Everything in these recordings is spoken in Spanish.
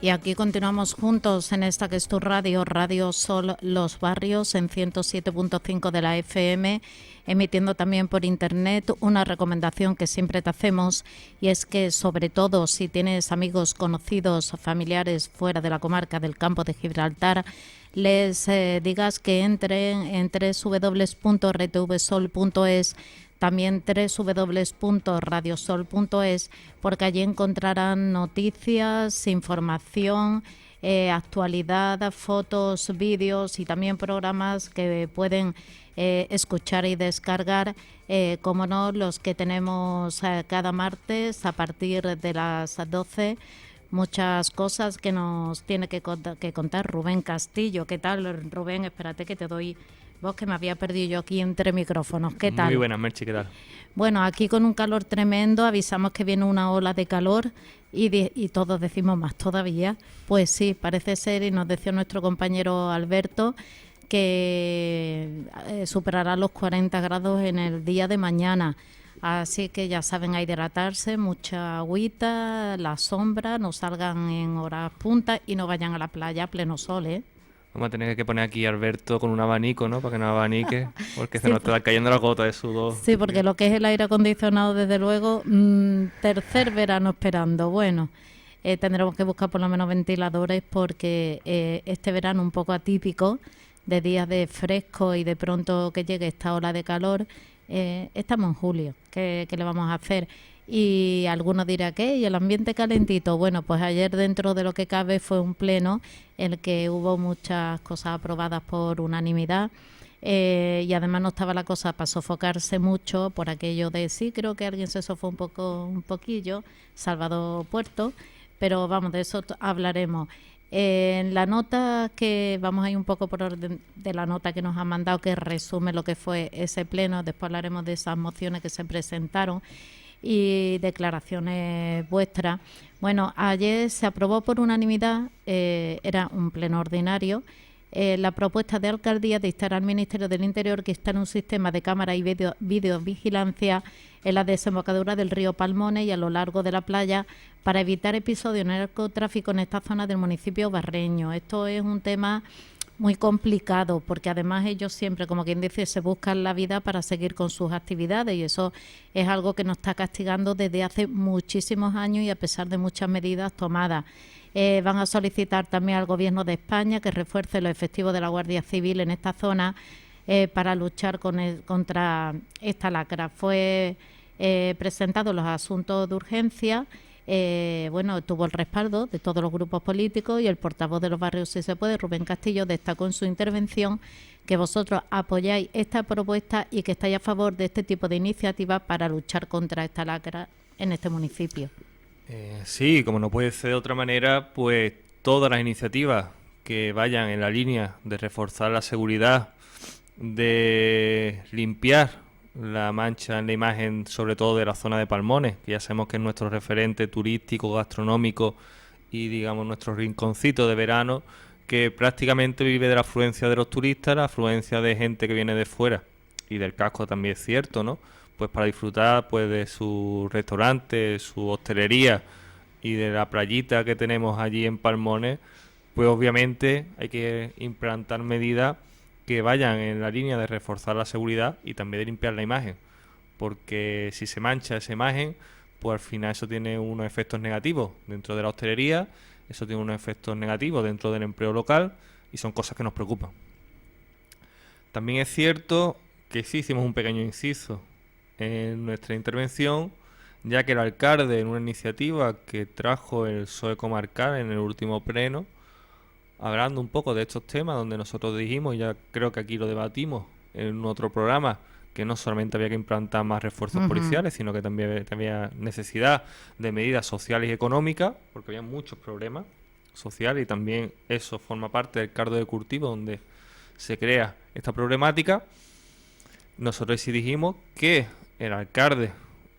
Y aquí continuamos juntos en esta que es tu radio, Radio Sol Los Barrios, en 107.5 de la FM, emitiendo también por internet. Una recomendación que siempre te hacemos, y es que sobre todo si tienes amigos, conocidos, familiares fuera de la comarca del Campo de Gibraltar, les digas que entren en www.rtvsol.es, también www.radiosol.es, porque allí encontrarán noticias, información, actualidad, fotos, vídeos y también programas que pueden escuchar y descargar, como no, los que tenemos cada martes a partir de las 12. Muchas cosas que nos tiene que contar Rubén Castillo. ¿Qué tal, Rubén? Espérate que te doy voz, que me había perdido yo aquí entre micrófonos. ¿Qué tal? Muy buenas, Merchi, ¿qué tal? Bueno, aquí con un calor tremendo, avisamos que viene una ola de calor y todos decimos más todavía. Pues sí, parece ser, y nos decía nuestro compañero Alberto, que superará los 40 grados en el día de mañana. Así que ya saben, a hidratarse, mucha agüita, la sombra, no salgan en horas puntas y no vayan a la playa a pleno sol, ¿eh? Vamos a tener que poner aquí a Alberto con un abanico, ¿no? Para que nos abanique, porque se Sí, nos está cayendo la gota de sudor. sí, porque lo que es el aire acondicionado, desde luego, tercer verano esperando. Bueno, tendremos que buscar por lo menos ventiladores, porque este verano un poco atípico, de días de fresco y de pronto que llegue esta ola de calor. Estamos en julio, ¿qué le vamos a hacer? Y algunos dirán, ¿qué? ¿Y el ambiente calentito? Bueno, pues ayer, dentro de lo que cabe, fue un pleno en el que hubo muchas cosas aprobadas por unanimidad. Y además no estaba la cosa para sofocarse mucho por aquello de, sí, creo que alguien se sofó un poquillo, Salvador Puerto, pero vamos, de eso hablaremos. En la nota, que vamos a ir un poco por orden de la nota que nos han mandado, que resume lo que fue ese pleno. Después hablaremos de esas mociones que se presentaron y declaraciones vuestras. Bueno, ayer se aprobó por unanimidad, era un pleno ordinario, la propuesta de alcaldía de instar al Ministerio del Interior que instale un sistema de cámara y videovigilancia en la desembocadura del río Palmones y a lo largo de la playa, para evitar episodios de narcotráfico en esta zona del municipio barreño. Esto es un tema muy complicado, porque además ellos siempre, como quien dice, se buscan la vida para seguir con sus actividades, y eso es algo que nos está castigando desde hace muchísimos años, y a pesar de muchas medidas tomadas. Van a solicitar también al Gobierno de España que refuerce los efectivos de la Guardia Civil en esta zona, para luchar contra esta lacra. Fue presentado los asuntos de urgencia. Bueno, tuvo el respaldo de todos los grupos políticos, y el portavoz de Los Barrios Si Se Puede, Rubén Castillo, destacó en su intervención que vosotros apoyáis esta propuesta y que estáis a favor de este tipo de iniciativas para luchar contra esta lacra en este municipio. Sí, como no puede ser de otra manera, pues todas las iniciativas que vayan en la línea de reforzar la seguridad, de limpiar la mancha en la imagen, sobre todo de la zona de Palmones, que ya sabemos que es nuestro referente turístico, gastronómico y, digamos, nuestro rinconcito de verano, que prácticamente vive de la afluencia de los turistas, la afluencia de gente que viene de fuera, y del casco también es cierto, ¿no? Pues para disfrutar pues de su restaurante, su hostelería y de la playita que tenemos allí en Palmones, pues obviamente hay que implantar medidas que vayan en la línea de reforzar la seguridad y también de limpiar la imagen, porque si se mancha esa imagen, pues al final eso tiene unos efectos negativos dentro de la hostelería, eso tiene unos efectos negativos dentro del empleo local, y son cosas que nos preocupan. También es cierto que sí hicimos un pequeño inciso en nuestra intervención, ya que el alcalde, en una iniciativa que trajo el PSOE comarcal en el último pleno, hablando un poco de estos temas, donde nosotros dijimos, ya creo que aquí lo debatimos en otro programa, que no solamente había que implantar más refuerzos policiales, sino que también había necesidad de medidas sociales y económicas, porque había muchos problemas sociales, y también eso forma parte del caldo de cultivo donde se crea esta problemática. Nosotros sí dijimos que el alcalde,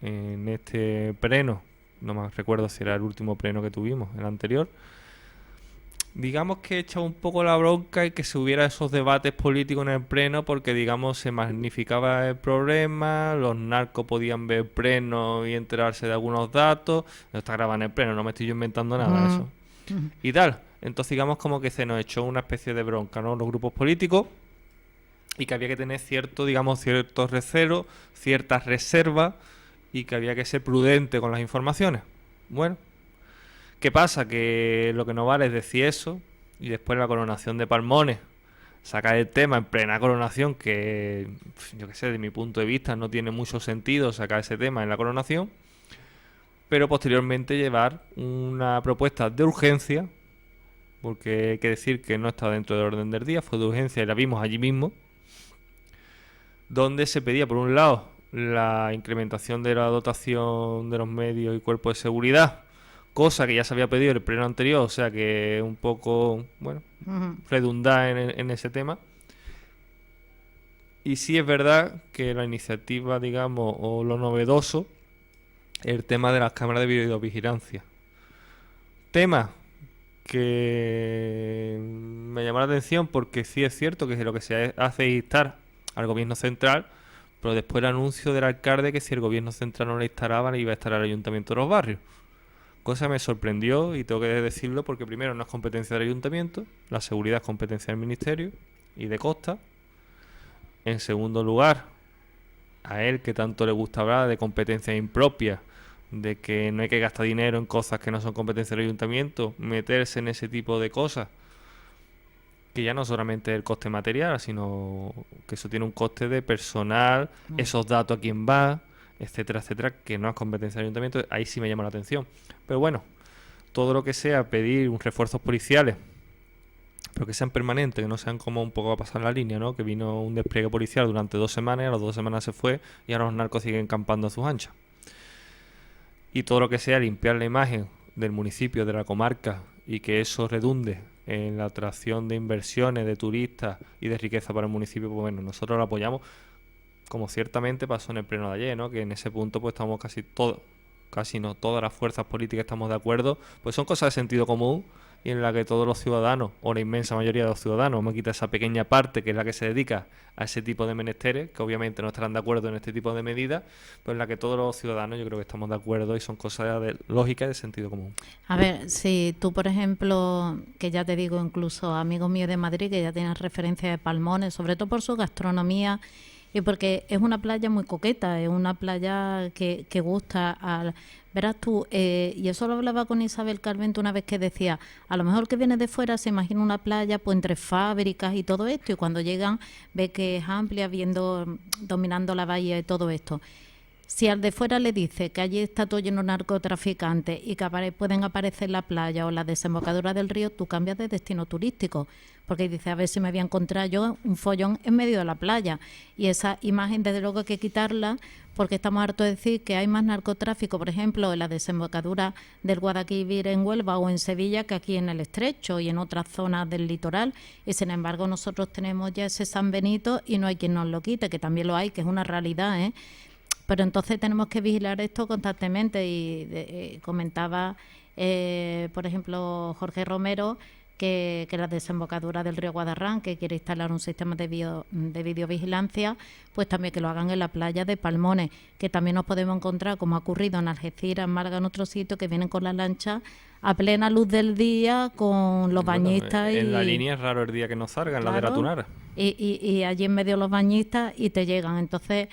en este pleno, no me recuerdo si era el último pleno que tuvimos, el anterior, digamos que echaba un poco la bronca y que se hubiera esos debates políticos en el pleno, porque, digamos, se magnificaba el problema, los narcos podían ver pleno y enterarse de algunos datos. No está grabado en el pleno, no me estoy yo inventando nada de eso. y tal. Entonces digamos como que se nos echó una especie de bronca, ¿no? Los grupos políticos, y que había que tener ciertos recelos, ciertas reservas, y que había que ser prudente con las informaciones. Bueno, ¿qué pasa? Que lo que no vale es decir eso, y después la coronación de Palmones, sacar el tema en plena coronación, que yo qué sé, de mi punto de vista no tiene mucho sentido sacar ese tema en la coronación, pero posteriormente llevar una propuesta de urgencia, porque hay que decir que no está dentro del orden del día, fue de urgencia y la vimos allí mismo, donde se pedía por un lado la incrementación de la dotación de los medios y cuerpos de seguridad, cosa que ya se había pedido en el pleno anterior, o sea que un poco, bueno, redundar en ese tema. Y sí es verdad que la iniciativa, digamos, o lo novedoso, el tema de las cámaras de videovigilancia. Tema que me llamó la atención porque sí es cierto que lo que se hace es instar al gobierno central, pero después el anuncio del alcalde que si el gobierno central no le instalaba, iba a estar el ayuntamiento de los barrios. Cosa que me sorprendió y tengo que decirlo porque primero no es competencia del ayuntamiento, la seguridad es competencia del ministerio y de Costa. En segundo lugar, a él que tanto le gusta hablar de competencias impropias, de que no hay que gastar dinero en cosas que no son competencia del ayuntamiento, meterse en ese tipo de cosas, que ya no solamente el coste material, sino que eso tiene un coste de personal, esos datos a quién va, etcétera, etcétera, que no es competencia del ayuntamiento, ahí sí me llama la atención. Pero bueno, todo lo que sea pedir un refuerzos policiales, pero que sean permanentes, que no sean como un poco a pasar la línea, ¿no? Que vino un despliegue policial durante 2 semanas, a las 2 semanas se fue y ahora los narcos siguen campando a sus anchas. Y todo lo que sea limpiar la imagen del municipio, de la comarca, y que eso redunde en la atracción de inversiones, de turistas y de riqueza para el municipio, pues bueno, nosotros lo apoyamos, como ciertamente pasó en el pleno de ayer, ¿no? Que en ese punto pues estamos casi no todas las fuerzas políticas estamos de acuerdo, pues son cosas de sentido común y en la que todos los ciudadanos, o la inmensa mayoría de los ciudadanos, me quita esa pequeña parte que es la que se dedica a ese tipo de menesteres, que obviamente no estarán de acuerdo en este tipo de medidas, pues en la que todos los ciudadanos yo creo que estamos de acuerdo y son cosas de lógica y de sentido común. A ver, si tú, por ejemplo, que ya te digo, incluso amigos míos de Madrid, que ya tienen referencia de Palmones, sobre todo por su gastronomía, y porque es una playa muy coqueta, es una playa que gusta. Verás tú, y eso lo hablaba con Isabel Calvento una vez, que decía, a lo mejor que viene de fuera se imagina una playa pues entre fábricas y todo esto, y cuando llegan ve que es amplia, dominando la bahía y todo esto. Si al de fuera le dice que allí está todo lleno de narcotraficantes y que pueden aparecer la playa o la desembocadura del río, tú cambias de destino turístico. Porque dice, a ver si me voy a encontrar yo un follón en medio de la playa. Y esa imagen, desde luego, hay que quitarla, porque estamos hartos de decir que hay más narcotráfico, por ejemplo, en la desembocadura del Guadalquivir en Huelva o en Sevilla, que aquí en el Estrecho y en otras zonas del litoral. Y sin embargo, nosotros tenemos ya ese San Benito y no hay quien nos lo quite, que también lo hay, que es una realidad, ¿eh? Pero entonces tenemos que vigilar esto constantemente y comentaba, por ejemplo, Jorge Romero, que la desembocadura del río Guadarrán, que quiere instalar un sistema de videovigilancia, pues también que lo hagan en la playa de Palmones, que también nos podemos encontrar, como ha ocurrido en Algeciras, en Málaga, en otros sitios, que vienen con las lanchas a plena luz del día con los bañistas. En la línea es raro el día que no salgan, claro, la de la Tunara. Y allí en medio los bañistas y te llegan. Entonces,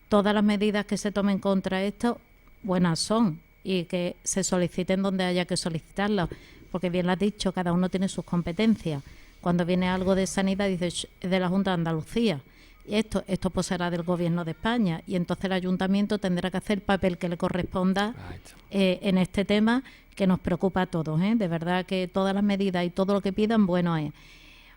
todas las medidas que se tomen contra esto, buenas son, y que se soliciten donde haya que solicitarlas, porque bien lo has dicho, cada uno tiene sus competencias. Cuando viene algo de sanidad, dices, es de la Junta de Andalucía, y esto pues será del Gobierno de España, y entonces el Ayuntamiento tendrá que hacer el papel que le corresponda en este tema, que nos preocupa a todos, ¿eh? De verdad que todas las medidas y todo lo que pidan, bueno es.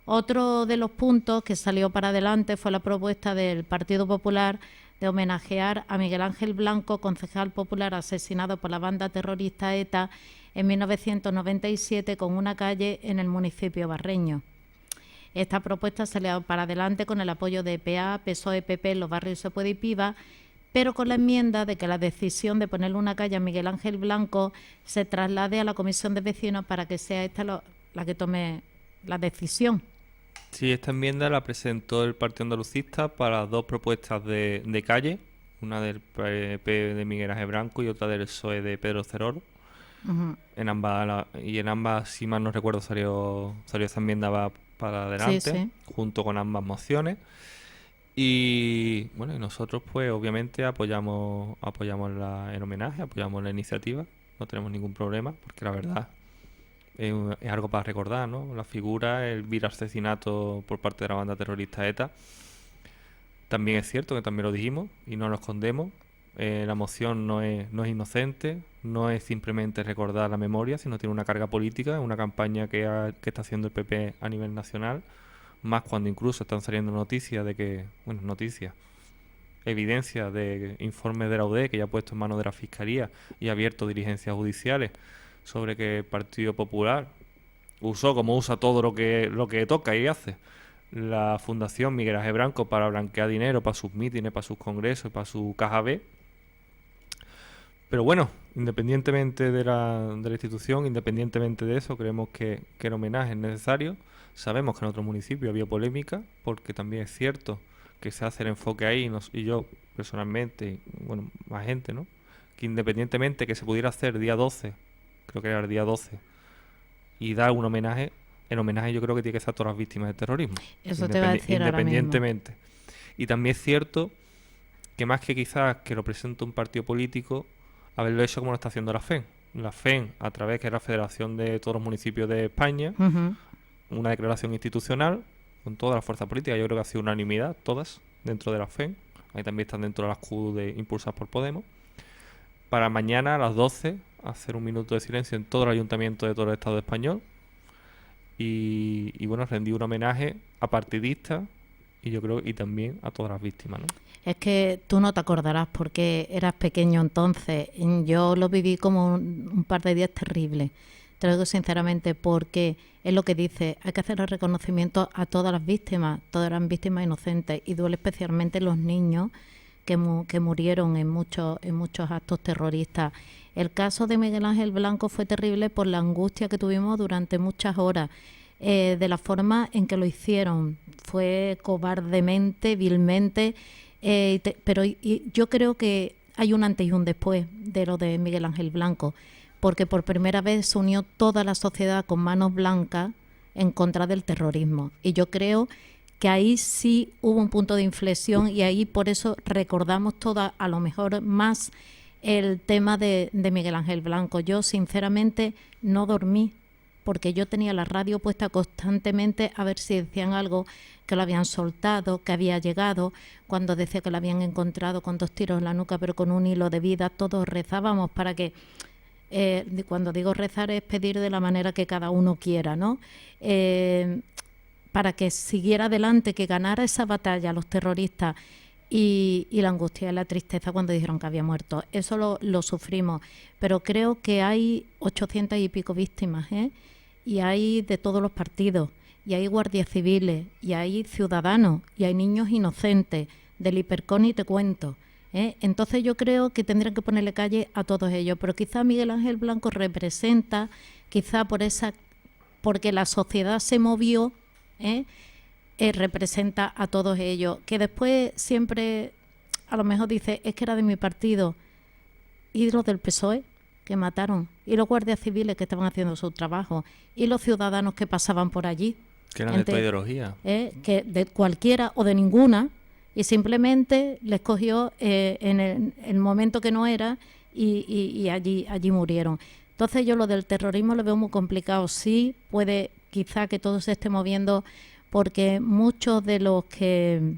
Otro de los puntos que salió para adelante fue la propuesta del Partido Popular de homenajear a Miguel Ángel Blanco, concejal popular asesinado por la banda terrorista ETA en 1997, con una calle en el municipio barreño. Esta propuesta salió para adelante con el apoyo de EPA, PSOE, PP, Los Barrios Se Puede y PIVA, pero con la enmienda de que la decisión de ponerle una calle a Miguel Ángel Blanco se traslade a la Comisión de Vecinos para que sea esta la que tome la decisión. Sí, esta enmienda la presentó el Partido Andalucista para 2 propuestas de calle, una del PP de Miguel Ángel Blanco y otra del PSOE de Pedro Cerolo. Ujú. En ambas, si mal no recuerdo, salió esa enmienda va para Sí, adelante, sí. junto con ambas mociones. Y bueno, y nosotros pues obviamente apoyamos el homenaje, apoyamos la iniciativa, no tenemos ningún problema, porque la verdad es algo para recordar, ¿no? La figura, el vil asesinato por parte de la banda terrorista ETA. También es cierto que también lo dijimos y no lo escondemos. La moción no es inocente, no es simplemente recordar la memoria, sino tiene una carga política, una campaña que está haciendo el PP a nivel nacional, más cuando incluso están saliendo noticias de que, bueno, noticias, evidencia de informes de la UDE que ya ha puesto en manos de la Fiscalía y ha abierto diligencias judiciales sobre que el Partido Popular usó, como usa todo lo que toca y hace, la Fundación Miguel Ángel Blanco para blanquear dinero para sus mítines, para sus congresos, para su caja B. Pero bueno, independientemente de la institución, independientemente de eso, creemos que el homenaje es necesario. Sabemos que en otros municipios había polémica, porque también es cierto que se hace el enfoque ahí, y yo personalmente, y, bueno, más gente, ¿no? Que independientemente que se pudiera hacer día 12, creo que era el día 12, y dar un homenaje, el homenaje yo creo que tiene que ser a todas las víctimas del terrorismo, Eso te iba a decir ahora mismo. independientemente. Y también es cierto que más que quizás que lo presente un partido político, haberlo hecho como lo está haciendo la FEN. La FEN, a través que es la Federación de todos los municipios de España, Ujú. una declaración institucional con todas las fuerzas políticas, yo creo que ha sido unanimidad, todas, dentro de la FEN. Ahí también están dentro de las Q de impulsadas por Podemos. Para mañana a las 12 hacer un minuto de silencio en todo el ayuntamiento de todo el Estado español y bueno, rendir un homenaje a partidistas y yo creo y también a todas las víctimas, ¿no? Es que tú no te acordarás porque eras pequeño entonces. Yo lo viví como un par de días terribles. Te lo digo sinceramente porque es lo que dice, hay que hacer el reconocimiento a todas las víctimas, todas eran víctimas inocentes y duele especialmente los niños que murieron en muchos actos terroristas. El caso de Miguel Ángel Blanco fue terrible por la angustia que tuvimos durante muchas horas, de la forma en que lo hicieron. Fue cobardemente, vilmente, pero yo creo que hay un antes y un después de lo de Miguel Ángel Blanco, porque por primera vez se unió toda la sociedad con manos blancas en contra del terrorismo. Y yo creo que ahí sí hubo un punto de inflexión y ahí por eso recordamos toda, a lo mejor más el tema de Miguel Ángel Blanco. Yo sinceramente no dormí porque yo tenía la radio puesta constantemente a ver si decían algo, que lo habían soltado, que había llegado, cuando decía que lo habían encontrado con 2 tiros en la nuca pero con un hilo de vida. Todos rezábamos para que, cuando digo rezar es pedir de la manera que cada uno quiera, ¿no? Para que siguiera adelante, que ganara esa batalla los terroristas y la angustia y la tristeza cuando dijeron que había muerto. Eso lo sufrimos, pero creo que hay 800 y pico víctimas, ¿eh? Y hay de todos los partidos, y hay guardias civiles, y hay ciudadanos, y hay niños inocentes, del Hipercón y te cuento, ¿eh? Entonces yo creo que tendrían que ponerle calle a todos ellos, pero quizá Miguel Ángel Blanco representa, quizá porque la sociedad se movió, ¿eh? Representa a todos ellos, que después siempre a lo mejor dice, es que era de mi partido, y los del PSOE que mataron, y los guardias civiles que estaban haciendo su trabajo, y los ciudadanos que pasaban por allí. Que eran de tu ideología. Que de cualquiera o de ninguna, y simplemente les cogió en el momento que no era y allí murieron. Entonces yo lo del terrorismo lo veo muy complicado. Sí puede quizá que todo se esté moviendo porque muchos de los que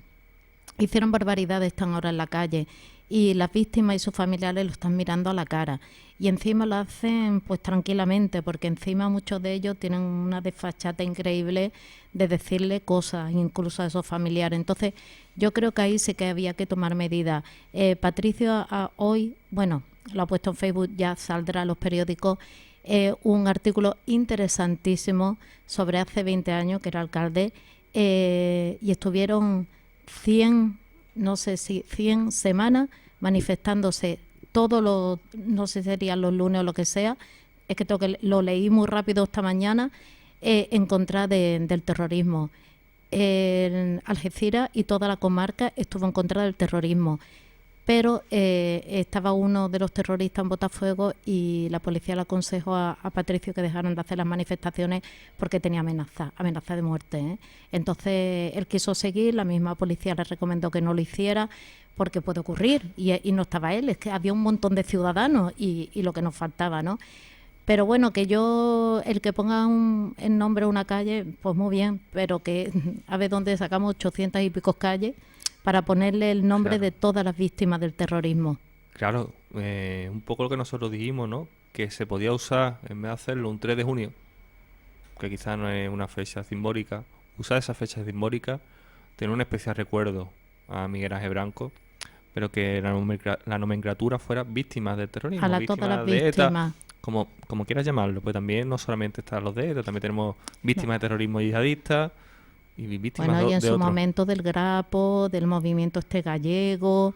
hicieron barbaridades están ahora en la calle y las víctimas y sus familiares lo están mirando a la cara y encima lo hacen pues tranquilamente, porque encima muchos de ellos tienen una desfachata increíble de decirle cosas incluso a esos familiares. Entonces yo creo que ahí sí que había que tomar medidas. Patricio hoy, bueno, lo ha puesto en Facebook, ya saldrá a los periódicos, un artículo interesantísimo sobre hace 20 años que era alcalde, y estuvieron 100 semanas manifestándose todos los, no sé si serían los lunes o lo que sea, es que lo leí muy rápido esta mañana, en contra del terrorismo. Algeciras y toda la comarca estuvo en contra del terrorismo. pero estaba uno de los terroristas en Botafuego y la policía le aconsejó a Patricio que dejaran de hacer las manifestaciones porque tenía amenaza de muerte, ¿eh? Entonces él quiso seguir, la misma policía le recomendó que no lo hiciera porque puede ocurrir, y no estaba él, es que había un montón de ciudadanos y lo que nos faltaba, ¿no? Pero bueno, el que ponga el nombre a una calle, pues muy bien, pero que a ver dónde sacamos 800 y pico calles para ponerle el nombre Claro. de todas las víctimas del terrorismo. Claro, un poco lo que nosotros dijimos, ¿no? Que se podía usar, en vez de hacerlo un 3 de junio, que quizás no es una fecha simbólica, usar esa fecha simbólica, tener un especial recuerdo a Miguel Ángel Branco, pero que la nomenclatura fuera víctimas del terrorismo, Ojalá todas las víctimas de ETA, víctimas. como quieras llamarlo, pues también no solamente están los de ETA, también tenemos víctimas de terrorismo yihadista y víctimas Bueno, y en de su otros. momento del Grapo, del movimiento este gallego,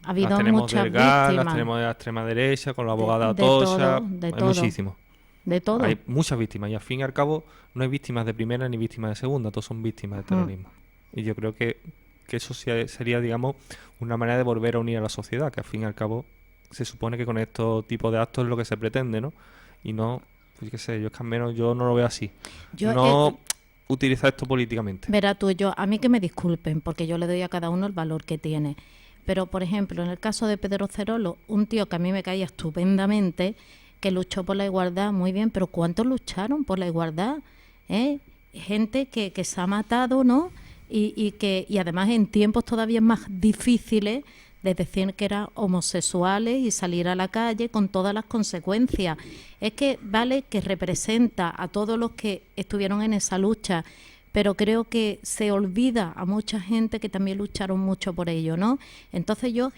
ha Las habido tenemos muchas del GAL, las víctimas tenemos de la extrema derecha, con la de, abogada de Atocha, todo, de hay todo, muchísimos. de todo. Hay muchas víctimas y al fin y al cabo no hay víctimas de primera ni víctimas de segunda, todos son víctimas de Mm. terrorismo. Y yo creo que eso sería, digamos, una manera de volver a unir a la sociedad, que al fin y al cabo se supone que con estos tipos de actos es lo que se pretende, ¿no? Y no, pues qué sé, yo es que al menos yo no lo veo así. Yo, No utilizar esto políticamente. verá tú, a mí que me disculpen, porque yo le doy a cada uno el valor que tiene. Pero, por ejemplo, en el caso de Pedro Cerolo, un tío que a mí me caía estupendamente, que luchó por la igualdad, muy bien, pero ¿cuántos lucharon por la igualdad? ¿Eh? Gente que se ha matado, ¿no? Y además en tiempos todavía más difíciles de decir que eran homosexuales y salir a la calle con todas las consecuencias. Es que vale que representa a todos los que estuvieron en esa lucha, pero creo que se olvida a mucha gente que también lucharon mucho por ello, ¿no? Entonces yo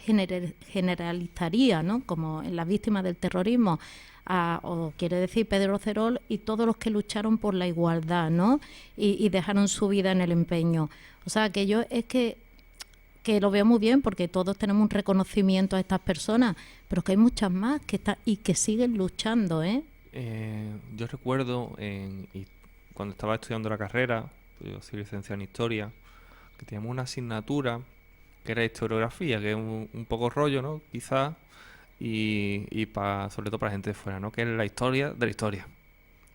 generalizaría, ¿no? Como en las víctimas del terrorismo, o quiere decir Pedro Cerol y todos los que lucharon por la igualdad, ¿no? Y dejaron su vida en el empeño. O sea, que yo es que lo veo muy bien porque todos tenemos un reconocimiento a estas personas, pero que hay muchas más que están y que siguen luchando, ¿eh? Yo recuerdo cuando estaba estudiando la carrera, pues yo soy licenciado en historia, que teníamos una asignatura que era historiografía, que es un poco rollo, ¿no? Quizás, sobre todo para gente de fuera, ¿no? Que es la historia de la historia.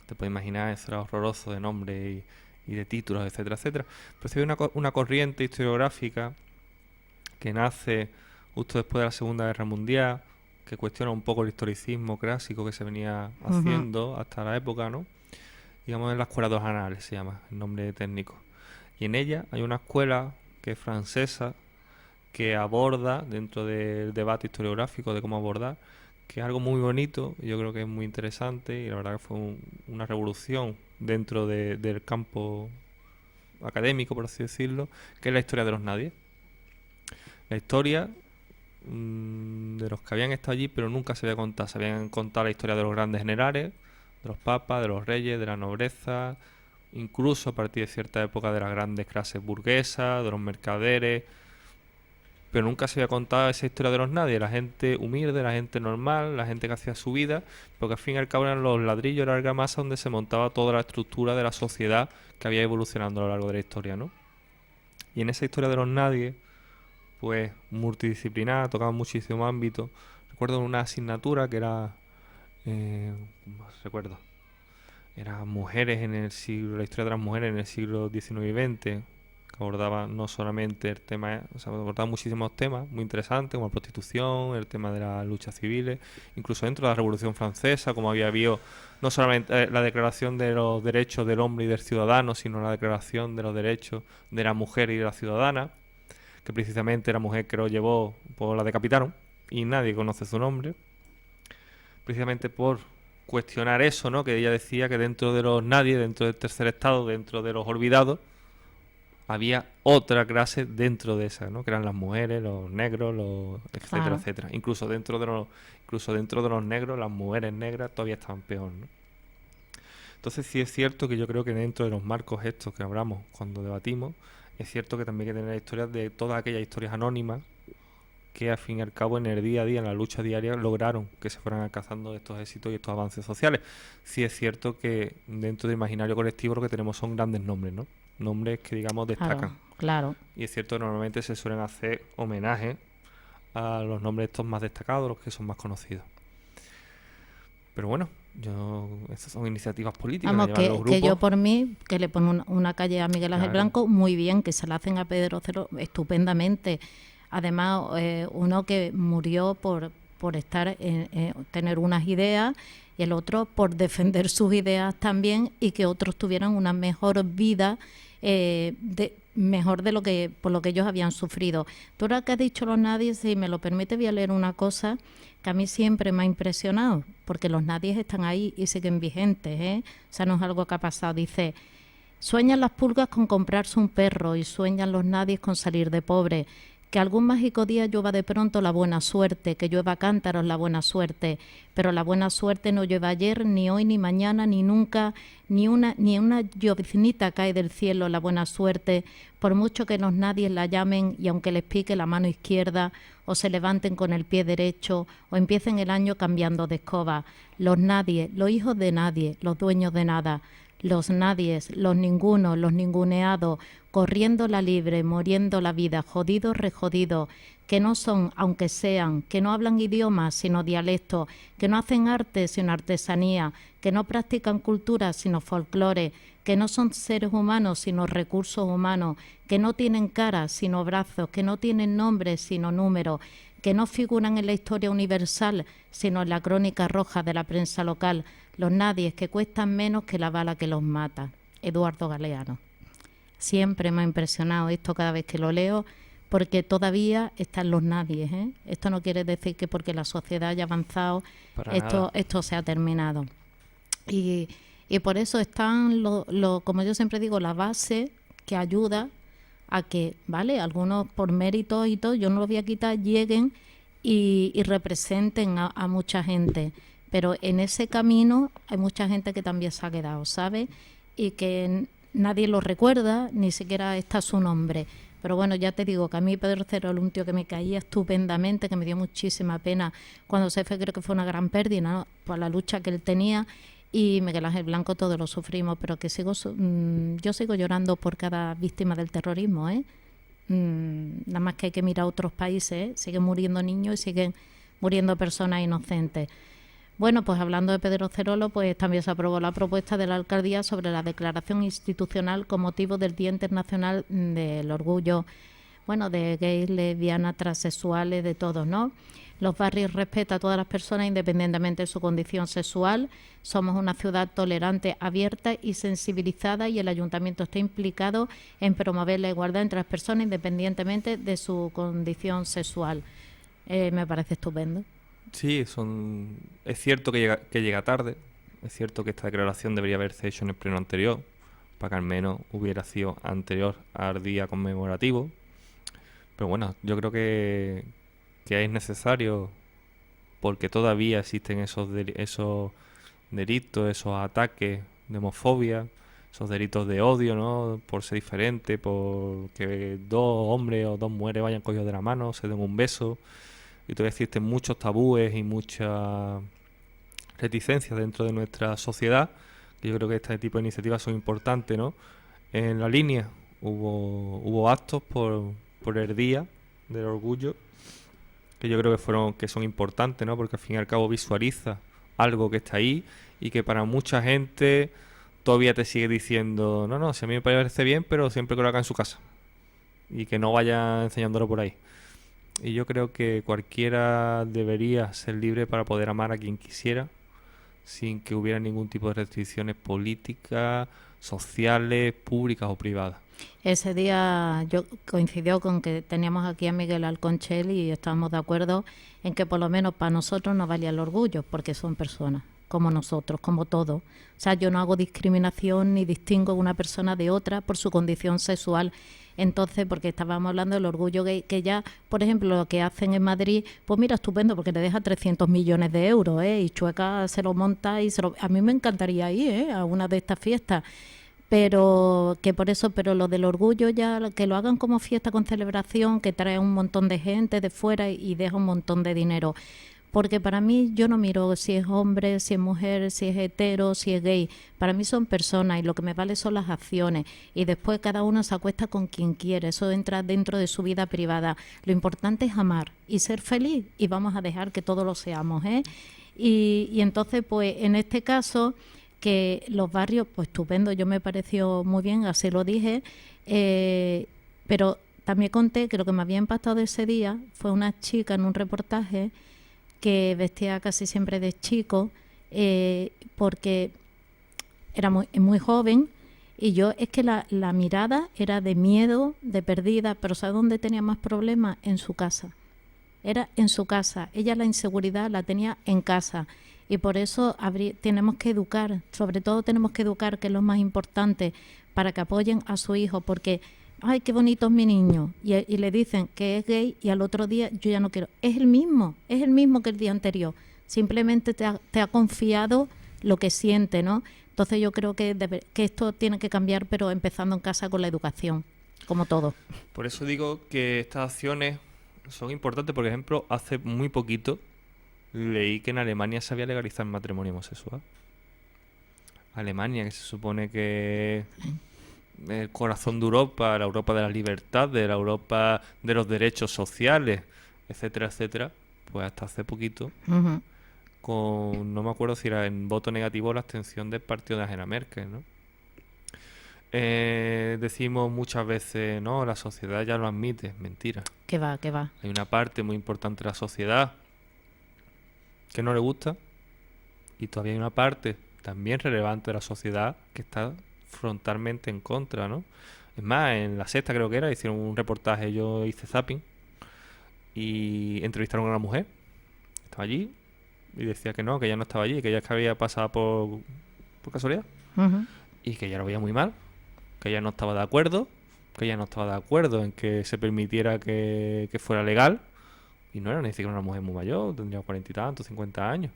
Te puedes imaginar, eso era horroroso de nombres y de títulos, etcétera, etcétera. Pero sí hay una corriente historiográfica que nace justo después de la Segunda Guerra Mundial, que cuestiona un poco el historicismo clásico que se venía haciendo hasta la época, ¿no? Digamos en la Escuela de los Anales se llama, el nombre técnico. Y en ella hay una escuela que es francesa, que aborda, dentro del debate historiográfico de cómo abordar, que es algo muy bonito, yo creo que es muy interesante y la verdad que fue una revolución dentro del campo académico, por así decirlo, que es la historia de los nadies. La historia de los que habían estado allí, pero nunca se había contado. Se habían contado la historia de los grandes generales, de los papas, de los reyes, de la nobleza, incluso a partir de cierta época de las grandes clases burguesas, de los mercaderes, pero nunca se había contado esa historia de los nadie, la gente humilde, la gente normal, la gente que hacía su vida, porque al fin y al cabo eran los ladrillos de la argamasa donde se montaba toda la estructura de la sociedad que había evolucionado a lo largo de la historia, ¿no? Y en esa historia de los nadie, pues multidisciplinar, tocaba muchísimos ámbitos. Recuerdo una asignatura que era, recuerdo, era mujeres en el siglo, la historia de las mujeres en el siglo XIX y XX, que abordaba no solamente el tema, o sea, abordaba muchísimos temas muy interesantes, como la prostitución, el tema de las luchas civiles, incluso dentro de la Revolución Francesa, como había habido no solamente la declaración de los derechos del hombre y del ciudadano, sino la declaración de los derechos de la mujer y de la ciudadana, que precisamente la mujer que lo llevó, pues la decapitaron y nadie conoce su nombre, precisamente por cuestionar eso, ¿no? Que ella decía que dentro de los nadie, dentro del tercer estado, dentro de los olvidados, había otra clase dentro de esa, ¿no? Que eran las mujeres, los negros, etcétera, Claro. etcétera. Incluso dentro de los negros, las mujeres negras todavía estaban peor, ¿no? Entonces sí es cierto que yo creo que dentro de los marcos estos que hablamos cuando debatimos, es cierto que también hay que tener historias de todas aquellas historias anónimas que al fin y al cabo en el día a día, en la lucha diaria, lograron que se fueran alcanzando estos éxitos y estos avances sociales. Sí es cierto que dentro del imaginario colectivo lo que tenemos son grandes nombres, ¿no? Nombres que, digamos, destacan. Claro, claro. Y es cierto que normalmente se suelen hacer homenajes a los nombres estos más destacados, los que son más conocidos. Pero bueno, estas son iniciativas políticas. Vamos, que yo por mí, que le pongo una calle a Miguel Ángel Blanco, muy bien, que se la hacen a Pedro Cero estupendamente. Además, uno que murió por tener unas ideas, y el otro por defender sus ideas también, y que otros tuvieran una mejor vida, mejor de por lo que ellos habían sufrido. Tú ahora que has dicho los nadies, si me lo permite, voy a leer una cosa que a mí siempre me ha impresionado, porque los nadies están ahí y siguen vigentes, ¿eh? O sea, no es algo que ha pasado. Dice: sueñan las pulgas con comprarse un perro y sueñan los nadies con salir de pobre. Que algún mágico día llueva de pronto la buena suerte, que llueva cántaros la buena suerte, pero la buena suerte no llueve ayer, ni hoy, ni mañana, ni nunca, ni una lloviznita cae del cielo la buena suerte, por mucho que los nadies la llamen y aunque les pique la mano izquierda, o se levanten con el pie derecho, o empiecen el año cambiando de escoba. Los nadies, los hijos de nadie, los dueños de nada, los nadies, los ningunos, los ninguneados, corriendo la libre, muriendo la vida, jodidos, rejodidos, que no son, aunque sean, que no hablan idiomas, sino dialectos, que no hacen arte, sino artesanía, que no practican cultura, sino folclore, que no son seres humanos, sino recursos humanos, que no tienen cara, sino brazos, que no tienen nombre, sino números, que no figuran en la historia universal, sino en la crónica roja de la prensa local, los nadies que cuestan menos que la bala que los mata. Eduardo Galeano. Siempre me ha impresionado esto cada vez que lo leo, porque todavía están los nadies, ¿eh? Esto no quiere decir que porque la sociedad haya avanzado, esto se ha terminado. Y por eso están, como yo siempre digo, la base que ayuda a que, ¿vale?, algunos por méritos y todo, yo no lo voy a quitar, lleguen y representen a mucha gente. Pero en ese camino hay mucha gente que también se ha quedado, ¿sabes? Y que nadie lo recuerda, ni siquiera está su nombre. Pero bueno, ya te digo que a mí Pedro Cerol, un tío que me caía estupendamente, que me dio muchísima pena cuando se fue, creo que fue una gran pérdida, ¿no?, por la lucha que él tenía, y Miguel Ángel Blanco todos lo sufrimos, pero que yo sigo llorando por cada víctima del terrorismo, ¿eh? Nada más que hay que mirar a otros países, ¿eh? Siguen muriendo niños y siguen muriendo personas inocentes. Bueno, pues hablando de Pedro Cerolo, pues también se aprobó la propuesta de la alcaldía sobre la declaración institucional con motivo del Día Internacional del Orgullo, bueno, de gays, lesbianas, transexuales, de todos, ¿no? Los barrios respetan a todas las personas independientemente de su condición sexual. Somos una ciudad tolerante, abierta y sensibilizada, y el ayuntamiento está implicado en promover la igualdad entre las personas independientemente de su condición sexual. Me parece estupendo. Sí, es cierto que llega tarde. Es cierto que esta declaración debería haberse hecho en el pleno anterior, para que al menos hubiera sido anterior al día conmemorativo. Pero bueno, yo creo que es necesario, porque todavía existen esos delitos, esos ataques de homofobia, esos delitos de odio, ¿no?, por ser diferente, por que dos hombres o dos mujeres vayan cogidos de la mano, se den un beso. Y todavía existen muchos tabúes y muchas reticencias dentro de nuestra sociedad, que yo creo que este tipo de iniciativas son importantes, ¿no? En la línea hubo actos por el Día del Orgullo, que yo creo que son importantes, ¿no?, porque al fin y al cabo visualiza algo que está ahí y que para mucha gente todavía te sigue diciendo, no, si a mí me parece bien, pero siempre que lo haga en su casa y que no vaya enseñándolo por ahí. Y yo creo que cualquiera debería ser libre para poder amar a quien quisiera, sin que hubiera ningún tipo de restricciones políticas, sociales, públicas o privadas. Ese día yo coincidió con que teníamos aquí a Miguel Alconchel y estábamos de acuerdo en que por lo menos para nosotros no valía el orgullo, porque son personas como nosotros, como todos. O sea, yo no hago discriminación ni distingo una persona de otra por su condición sexual. Entonces, porque estábamos hablando del orgullo gay, que ya, por ejemplo, lo que hacen en Madrid, pues mira, estupendo, porque le deja 300 millones de euros, y Chueca se lo monta y a mí me encantaría ir, a una de estas fiestas. Pero lo del orgullo ya, que lo hagan como fiesta con celebración, que trae un montón de gente de fuera y deja un montón de dinero. Porque para mí yo no miro si es hombre, si es mujer, si es hetero, si es gay. Para mí son personas y lo que me vale son las acciones. Y después cada uno se acuesta con quien quiere. Eso entra dentro de su vida privada. Lo importante es amar y ser feliz y vamos a dejar que todos lo seamos, ¿eh? Y entonces, pues en este caso, que los barrios, pues estupendo, yo me pareció muy bien, así lo dije, pero también conté que lo que me había impactado de ese día fue una chica en un reportaje que vestía casi siempre de chico, porque era muy joven, y yo es que la mirada era de miedo, de perdida, pero ¿sabe dónde tenía más problemas? En su casa. Era en su casa. Ella la inseguridad la tenía en casa. Y por eso tenemos que educar, sobre todo tenemos que educar, que es lo más importante, para que apoyen a su hijo, porque, ay, qué bonito es mi niño, y le dicen que es gay y al otro día yo ya no quiero. Es el mismo que el día anterior. Simplemente te ha confiado lo que siente, ¿no? Entonces yo creo que esto tiene que cambiar, pero empezando en casa con la educación, como todo. Por eso digo que estas acciones son importantes. Por ejemplo, hace muy poquito leí que en Alemania se había legalizado el matrimonio homosexual. Alemania, que se supone que es el corazón de Europa, la Europa de la libertad, de la Europa de los derechos sociales, etcétera, etcétera, pues hasta hace poquito, Uh-huh. no me acuerdo si era en voto negativo la abstención del partido de Angela Merkel, ¿no? Decimos muchas veces, no, la sociedad ya lo admite. Mentira. Que va, que va. Hay una parte muy importante de la sociedad que no le gusta, y todavía hay una parte también relevante de la sociedad que está frontalmente en contra, ¿no? Es más, en La Sexta creo que era, hicieron un reportaje, yo hice zapping y entrevistaron a una mujer, estaba allí y decía que no, que ella no estaba allí, que ella es que había pasado por casualidad Uh-huh. y que ella lo veía muy mal, que ella no estaba de acuerdo, en que se permitiera que fuera legal, y no era ni siquiera una mujer muy mayor, tendría 40 y tantos, 50 años.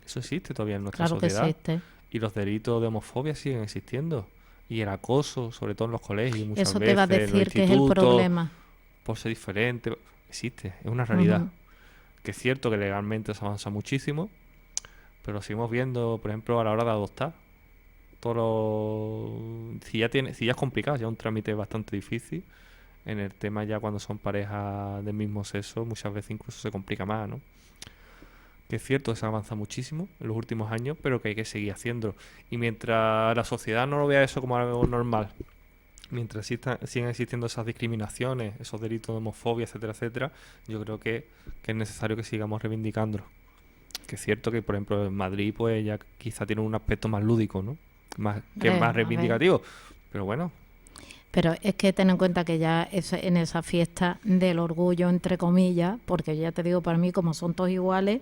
Eso existe todavía en nuestra Claro que sociedad. existe. Y los delitos de homofobia siguen existiendo. Y el acoso, sobre todo en los colegios, muchas Eso te veces va a en los decir que es el institutos, problema. por ser diferente. Existe, es una realidad. Uh-huh. Que es cierto que legalmente se avanza muchísimo, pero seguimos viendo, por ejemplo, a la hora de adoptar. Si ya es complicado, ya es un trámite bastante difícil. En el tema ya cuando son parejas del mismo sexo, muchas veces incluso se complica más, ¿no? Que es cierto que se avanza muchísimo en los últimos años, pero que hay que seguir haciéndolo. Y mientras la sociedad no lo vea eso como algo normal, mientras sigan existiendo esas discriminaciones, esos delitos de homofobia, etcétera, etcétera, yo creo que es necesario que sigamos reivindicándolo. Que es cierto que, por ejemplo, en Madrid, pues ya quizá tiene un aspecto más lúdico, ¿no? Que es más A ver. reivindicativo. Pero bueno, Pero es que ten en cuenta que ya en esa fiesta del orgullo, entre comillas, porque ya te digo, para mí, como son todos iguales,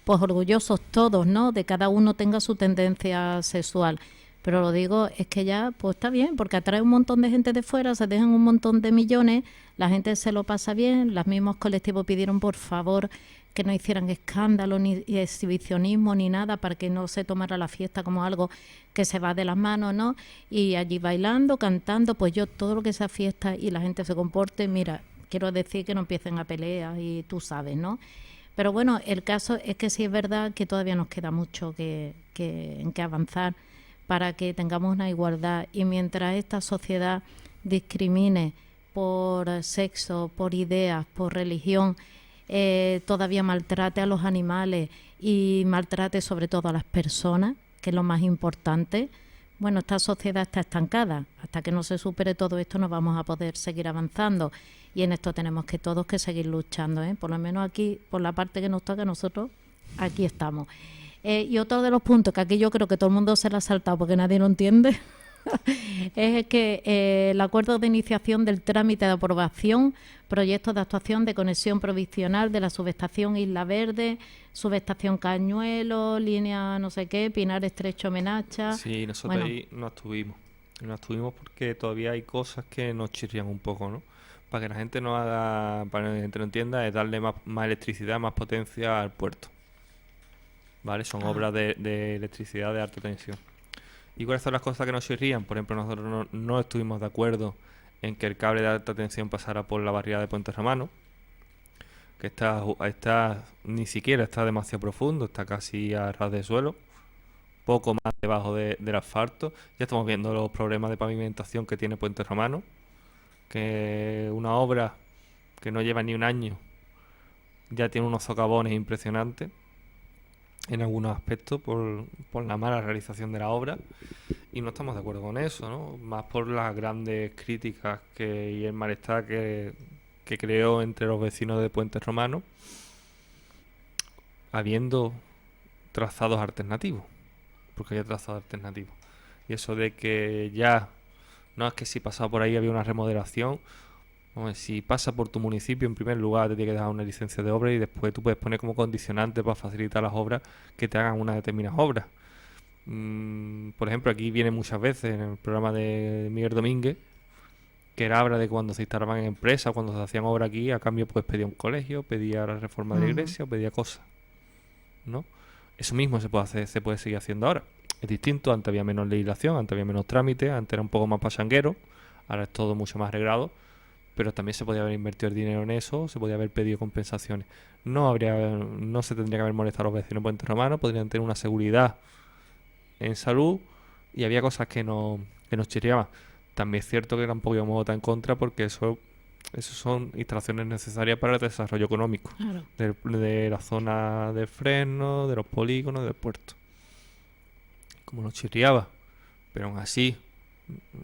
pues orgullosos todos, ¿no? De cada uno tenga su tendencia sexual. Pero lo digo, es que ya, pues está bien, porque atrae un montón de gente de fuera, se dejan un montón de millones, la gente se lo pasa bien, los mismos colectivos pidieron por favor que no hicieran escándalo, ni exhibicionismo, ni nada, para que no se tomara la fiesta como algo que se va de las manos, ¿no? Y allí bailando, cantando, pues yo todo lo que sea fiesta y la gente se comporte, mira, quiero decir que no empiecen a pelear y tú sabes, ¿no? Pero bueno, el caso es que sí es verdad que todavía nos queda mucho en que avanzar para que tengamos una igualdad, y mientras esta sociedad discrimine por sexo, por ideas, por religión, todavía maltrate a los animales y maltrate sobre todo a las personas, que es lo más importante, bueno, esta sociedad está estancada. Hasta que no se supere todo esto no vamos a poder seguir avanzando, y en esto tenemos que todos que seguir luchando, ¿eh? Por lo menos aquí, por la parte que nos toca a nosotros, aquí estamos. Y otro de los puntos que aquí yo creo que todo el mundo se lo ha saltado porque nadie lo entiende es que el acuerdo de iniciación del trámite de aprobación, proyectos de actuación de conexión provisional de la subestación Isla Verde, subestación Cañuelo, línea no sé qué, Pinar Estrecho Menacha. sí, nosotros Bueno, ahí no estuvimos. No estuvimos porque todavía hay cosas que nos chirrían un poco, ¿no? Para que la gente no haga, para que la gente no entienda, es darle más electricidad, más potencia al puerto. ¿Vale? Son obras de electricidad de alta tensión. ¿Y cuáles son las cosas que nos chirrían? Por ejemplo, nosotros no estuvimos de acuerdo en que el cable de alta tensión pasara por la barriada de Puente Romano, que ni siquiera está demasiado profundo, está casi a ras de suelo, poco más debajo del asfalto. Ya estamos viendo los problemas de pavimentación que tiene Puente Romano, que una obra que no lleva ni un año ya tiene unos socavones impresionantes en algunos aspectos por la mala realización de la obra, y no estamos de acuerdo con eso, ¿no? Más por las grandes críticas y el malestar que creó entre los vecinos de Puente Romano, habiendo trazados alternativos, porque hay trazados alternativos. Y eso de que ya, no es que si pasaba por ahí había una remodelación. Hombre, si pasa por tu municipio, en primer lugar te tiene que dar una licencia de obra, y después tú puedes poner como condicionante para facilitar las obras que te hagan unas determinadas obras. Por ejemplo, aquí viene muchas veces en el programa de Miguel Domínguez, que era habla de cuando se instalaban en empresas, cuando se hacían obras aquí, a cambio pues pedía un colegio, pedía la reforma de la iglesia o pedía cosas, ¿no? Eso mismo se puede hacer, se puede seguir haciendo ahora. Es distinto, antes había menos legislación, antes había menos trámites, antes era un poco más pachanguero, ahora es todo mucho más reglado, pero también se podía haber invertido el dinero en eso, se podía haber pedido compensaciones. No se tendría que haber molestado a los vecinos de Puente Romano, podrían tener una seguridad en salud, y había cosas que nos chirriaban. También es cierto que tampoco íbamos a votar en contra, porque eso son instalaciones necesarias para el desarrollo económico Claro. de la zona de Fresno, de los polígonos, del puerto. Como nos chirriaba, pero aún así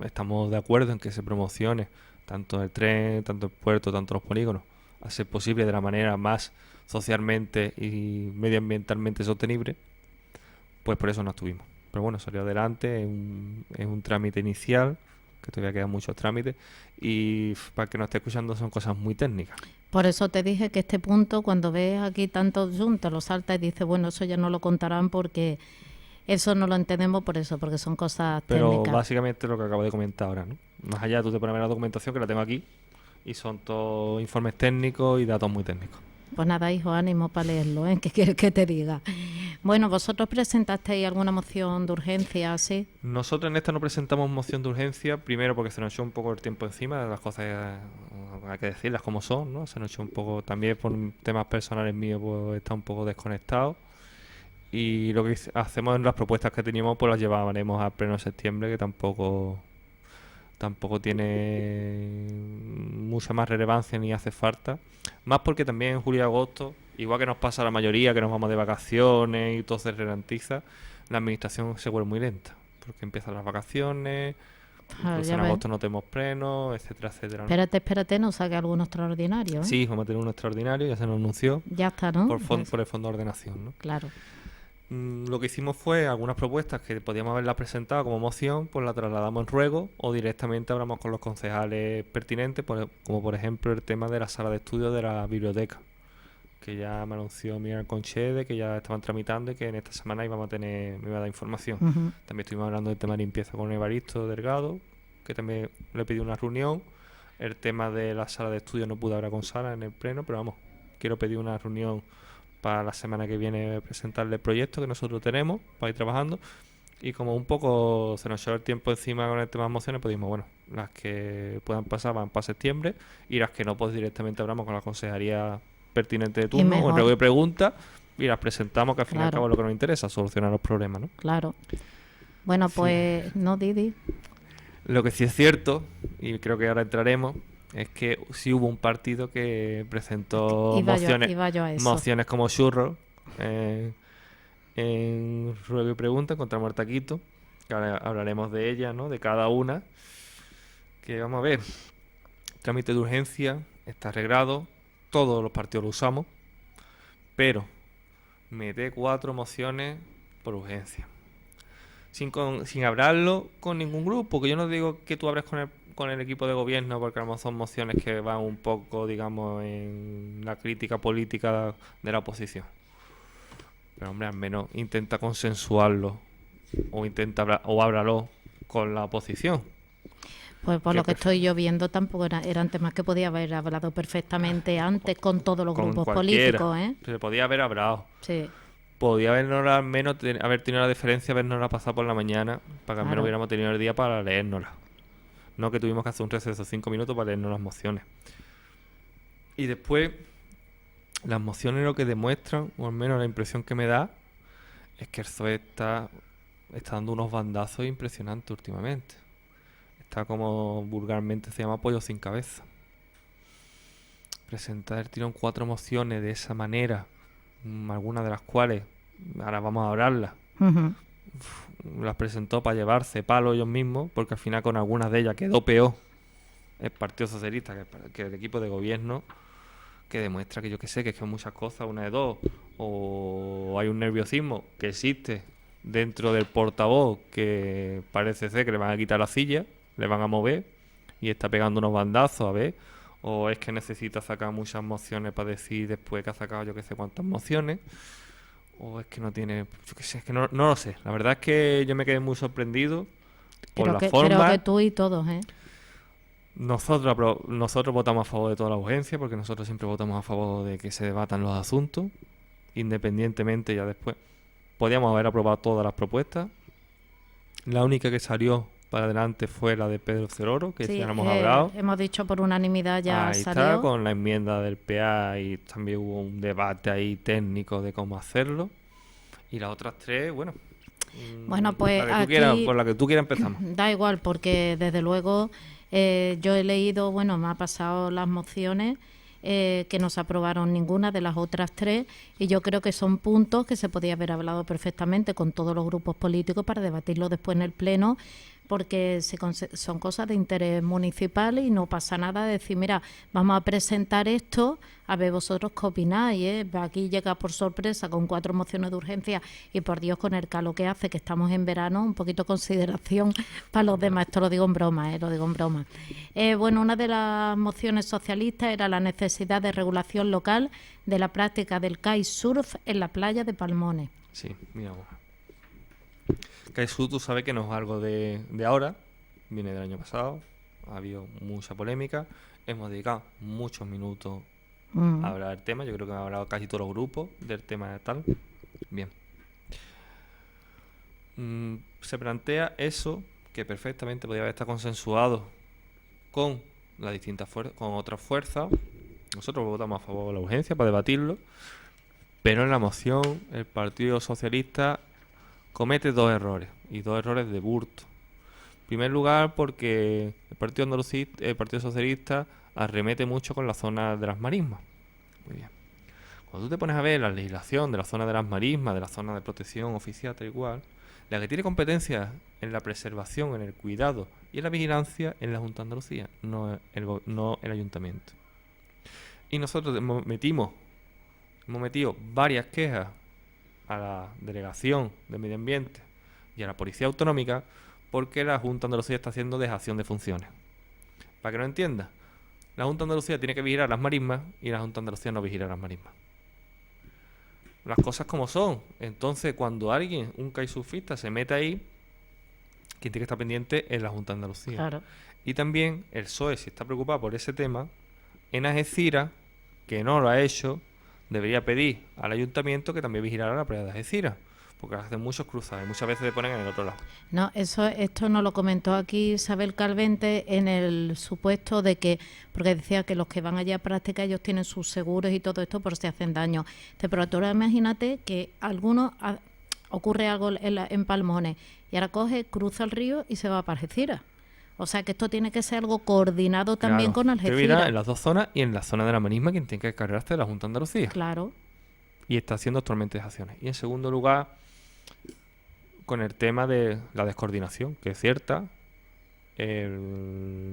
estamos de acuerdo en que se promocione tanto el tren, tanto el puerto, tanto los polígonos, a ser posible de la manera más socialmente y medioambientalmente sostenible. Pues por eso no estuvimos. Pero bueno, salió adelante en un trámite inicial, que todavía quedan muchos trámites, y para el que nos esté escuchando son cosas muy técnicas. Por eso te dije que este punto, cuando ves aquí tantos juntos, lo saltas y dices, bueno, eso ya no lo contarán porque eso no lo entendemos por eso, porque son cosas Pero técnicas. básicamente lo que acabo de comentar ahora, ¿no? Más allá, tú te pones a ver la documentación, que la tengo aquí, y son todos informes técnicos y datos muy técnicos. Pues nada, hijo, ánimo para leerlo, ¿eh? ¿Qué quieres que te diga? Bueno, ¿vosotros presentasteis alguna moción de urgencia así? Nosotros en esta no presentamos moción de urgencia, primero porque se nos echó un poco el tiempo encima, las cosas hay que decirlas como son, ¿no? Se nos echó un poco, también por temas personales míos, pues está un poco desconectado. Y lo que hacemos en las propuestas que teníamos, pues las llevaremos a pleno de septiembre, que tampoco tiene mucha más relevancia ni hace falta. Más porque también en julio y agosto, igual que nos pasa a la mayoría, que nos vamos de vacaciones y todo se ralentiza, la administración se vuelve muy lenta, porque empiezan las vacaciones, incluso en agosto no tenemos plenos, etcétera, etcétera, ¿no? Espérate, no saque alguno extraordinario, ¿eh? Sí, vamos a tener uno extraordinario, ya se nos anunció. Ya está, ¿no? Por el Fondo de Ordenación, ¿no? Claro. Lo que hicimos fue algunas propuestas que podíamos haberlas presentado como moción, pues la trasladamos en ruego, o directamente hablamos con los concejales pertinentes, como por ejemplo el tema de la sala de estudio de la biblioteca, que ya me anunció Miguel Conchede, que ya estaban tramitando y que en esta semana me iba a dar información. También estuvimos hablando del tema de limpieza con Evaristo Delgado, que también le pidió una reunión. El tema de la sala de estudio no pude hablar con Sara en el pleno, pero vamos, quiero pedir una reunión para la semana que viene, presentarle el proyecto que nosotros tenemos para ir trabajando. Y como un poco se nos echó el tiempo encima con el tema de mociones, pues dijimos, bueno, las que puedan pasar van para septiembre, y las que no, pues directamente hablamos con la consejería pertinente de turno, o en de preguntas, y las presentamos, que al fin y al cabo es lo que nos interesa, solucionar los problemas, ¿no? Claro. Bueno, pues sí. No, Didi. Lo que sí es cierto, y creo que ahora entraremos, es que sí hubo un partido que presentó mociones como churros en ruego y pregunta contra Marta Quito, que ahora hablaremos de ella, ¿no? De cada una. Que vamos a ver, trámite de urgencia está arreglado, todos los partidos lo usamos, pero mete 4 mociones por urgencia, sin hablarlo con ningún grupo, que yo no digo que tú hables con el equipo de gobierno, porque a lo mejor son mociones que van un poco, digamos, en la crítica política de la oposición. Pero hombre, al menos intenta consensuarlo, o háblalo con la oposición. Pues por lo que estoy yo viendo, tampoco eran temas que podía haber hablado perfectamente antes con todos los grupos políticos, ¿eh? Se podía haber hablado. Sí. Podía habernos al menos haber tenido la diferencia, habernosla pasado por la mañana, para que al menos hubiéramos tenido el día para leérnosla. No que tuvimos que hacer un receso de 5 minutos para leernos las mociones. Y después, las mociones lo que demuestran, o al menos la impresión que me da, es que el PSOE está dando unos bandazos impresionantes últimamente. Está como vulgarmente se llama pollo sin cabeza. Presentar el tirón 4 mociones de esa manera, algunas de las cuales ahora vamos a hablarlas, Ujú. las presentó para llevarse palo ellos mismos, porque al final con algunas de ellas quedó peor el Partido Socialista que el equipo de gobierno, que demuestra que yo que sé, que es que muchas cosas, una de dos, o hay un nerviosismo que existe dentro del portavoz, que parece ser que le van a quitar la silla, le van a mover y está pegando unos bandazos, a ver, o es que necesita sacar muchas mociones para decir después que ha sacado yo que sé cuántas mociones, o es que no tiene, yo que sé, es que no lo sé. La verdad es que yo me quedé muy sorprendido por la Creo que forma. tú y todos, ¿eh? Nosotros votamos a favor de toda la urgencia, porque nosotros siempre votamos a favor de que se debatan los asuntos, independientemente ya después. Podíamos haber aprobado todas las propuestas. La única que salió para adelante fue la de Pedro Ceroro, que Sí, ya no hemos hablado. hemos dicho por unanimidad ya Ahí está, salió. con la enmienda del PA, y también hubo un debate ahí técnico de cómo hacerlo. Y las otras tres, bueno, Bueno, pues la que tú quieras, aquí por la que tú quieras empezamos. da igual, porque desde luego yo he leído, bueno, me ha pasado las mociones que no se aprobaron ninguna de las otras tres, y yo creo que son puntos que se podía haber hablado perfectamente con todos los grupos políticos para debatirlo después en el Pleno, porque son cosas de interés municipal y no pasa nada de decir, mira, vamos a presentar esto, a ver vosotros qué opináis, ¿eh? Aquí llega por sorpresa con 4 mociones de urgencia y por Dios con el calor que hace, que estamos en verano, un poquito de consideración para los demás. Esto lo digo en broma, lo digo en broma. Bueno, una de las mociones socialistas era la necesidad de regulación local de la práctica del kitesurf en la playa de Palmones. Sí, mira. Kaisu, tú sabes que no es algo de ahora, viene del año pasado, ha habido mucha polémica, hemos dedicado muchos minutos a hablar del tema, yo creo que han hablado casi todos los grupos del tema de tal. Bien. Se plantea eso, que perfectamente podría haber estado consensuado con las distintas con otras fuerzas. Nosotros votamos a favor de la urgencia para debatirlo, pero en la moción el Partido Socialista comete 2 errores, y 2 errores de burto. En primer lugar, porque el Partido Socialista arremete mucho con la zona de las marismas. Muy bien. Cuando tú te pones a ver la legislación de la zona de las marismas, de la zona de protección oficial, tal y cual, la que tiene competencias en la preservación, en el cuidado y en la vigilancia es la Junta de Andalucía, no el Ayuntamiento. Y nosotros hemos metido varias quejas a la Delegación de Medio Ambiente y a la Policía Autonómica, porque la Junta de Andalucía está haciendo dejación de funciones. Para que no entiendas, la Junta de Andalucía tiene que vigilar las marismas y la Junta de Andalucía no vigila las marismas. Las cosas como son. Entonces, cuando alguien, un kitesurfista, se mete ahí, quien tiene que estar pendiente es la Junta de Andalucía. Claro. Y también el PSOE, si está preocupado por ese tema, en Algeciras, que no lo ha hecho, debería pedir al ayuntamiento que también vigilara la playa de Algeciras, porque hacen muchos cruzajes, muchas veces le ponen en el otro lado. No, esto nos lo comentó aquí Isabel Calvente en el supuesto de que, porque decía que los que van allá a práctica ellos tienen sus seguros y todo esto por si hacen daño. Pero tú ahora imagínate que ocurre algo en Palmones y ahora coge, cruza el río y se va para Algeciras. O sea que esto tiene que ser algo coordinado también con Algeciras. En las dos zonas, y en la zona de la marisma quien tiene que cargarse de la Junta de Andalucía. Claro. Y está haciendo actualmente dejaciones. Y en segundo lugar, con el tema de la descoordinación, que es cierta,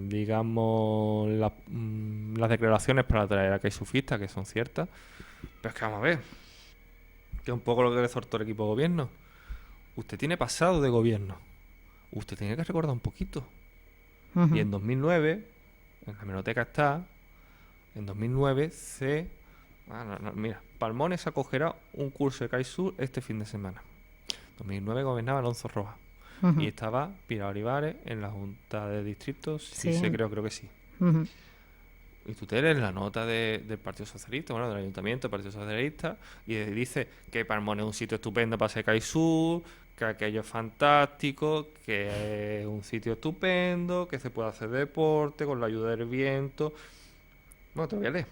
digamos, las declaraciones para traer a kitesurfistas, que son ciertas, pero es que vamos a ver, que es un poco lo que le exhortó el equipo de gobierno. Usted tiene pasado de gobierno, usted tiene que recordar un poquito. Y en 2009, en la hemeroteca está, en 2009 mira, Palmones acogerá un curso de kitesurf este fin de semana. 2009 gobernaba Alonso Rojas. Y estaba Pilar Olivares en la Junta de Distritos. Sí. Creo que sí. Y tú te lees la nota del Partido Socialista, bueno, del Ayuntamiento del Partido Socialista, y dice que Palmones es un sitio estupendo para hacer kitesurf, que aquello es fantástico, que es un sitio estupendo, que se puede hacer deporte con la ayuda del viento. Bueno, te lo voy a leer.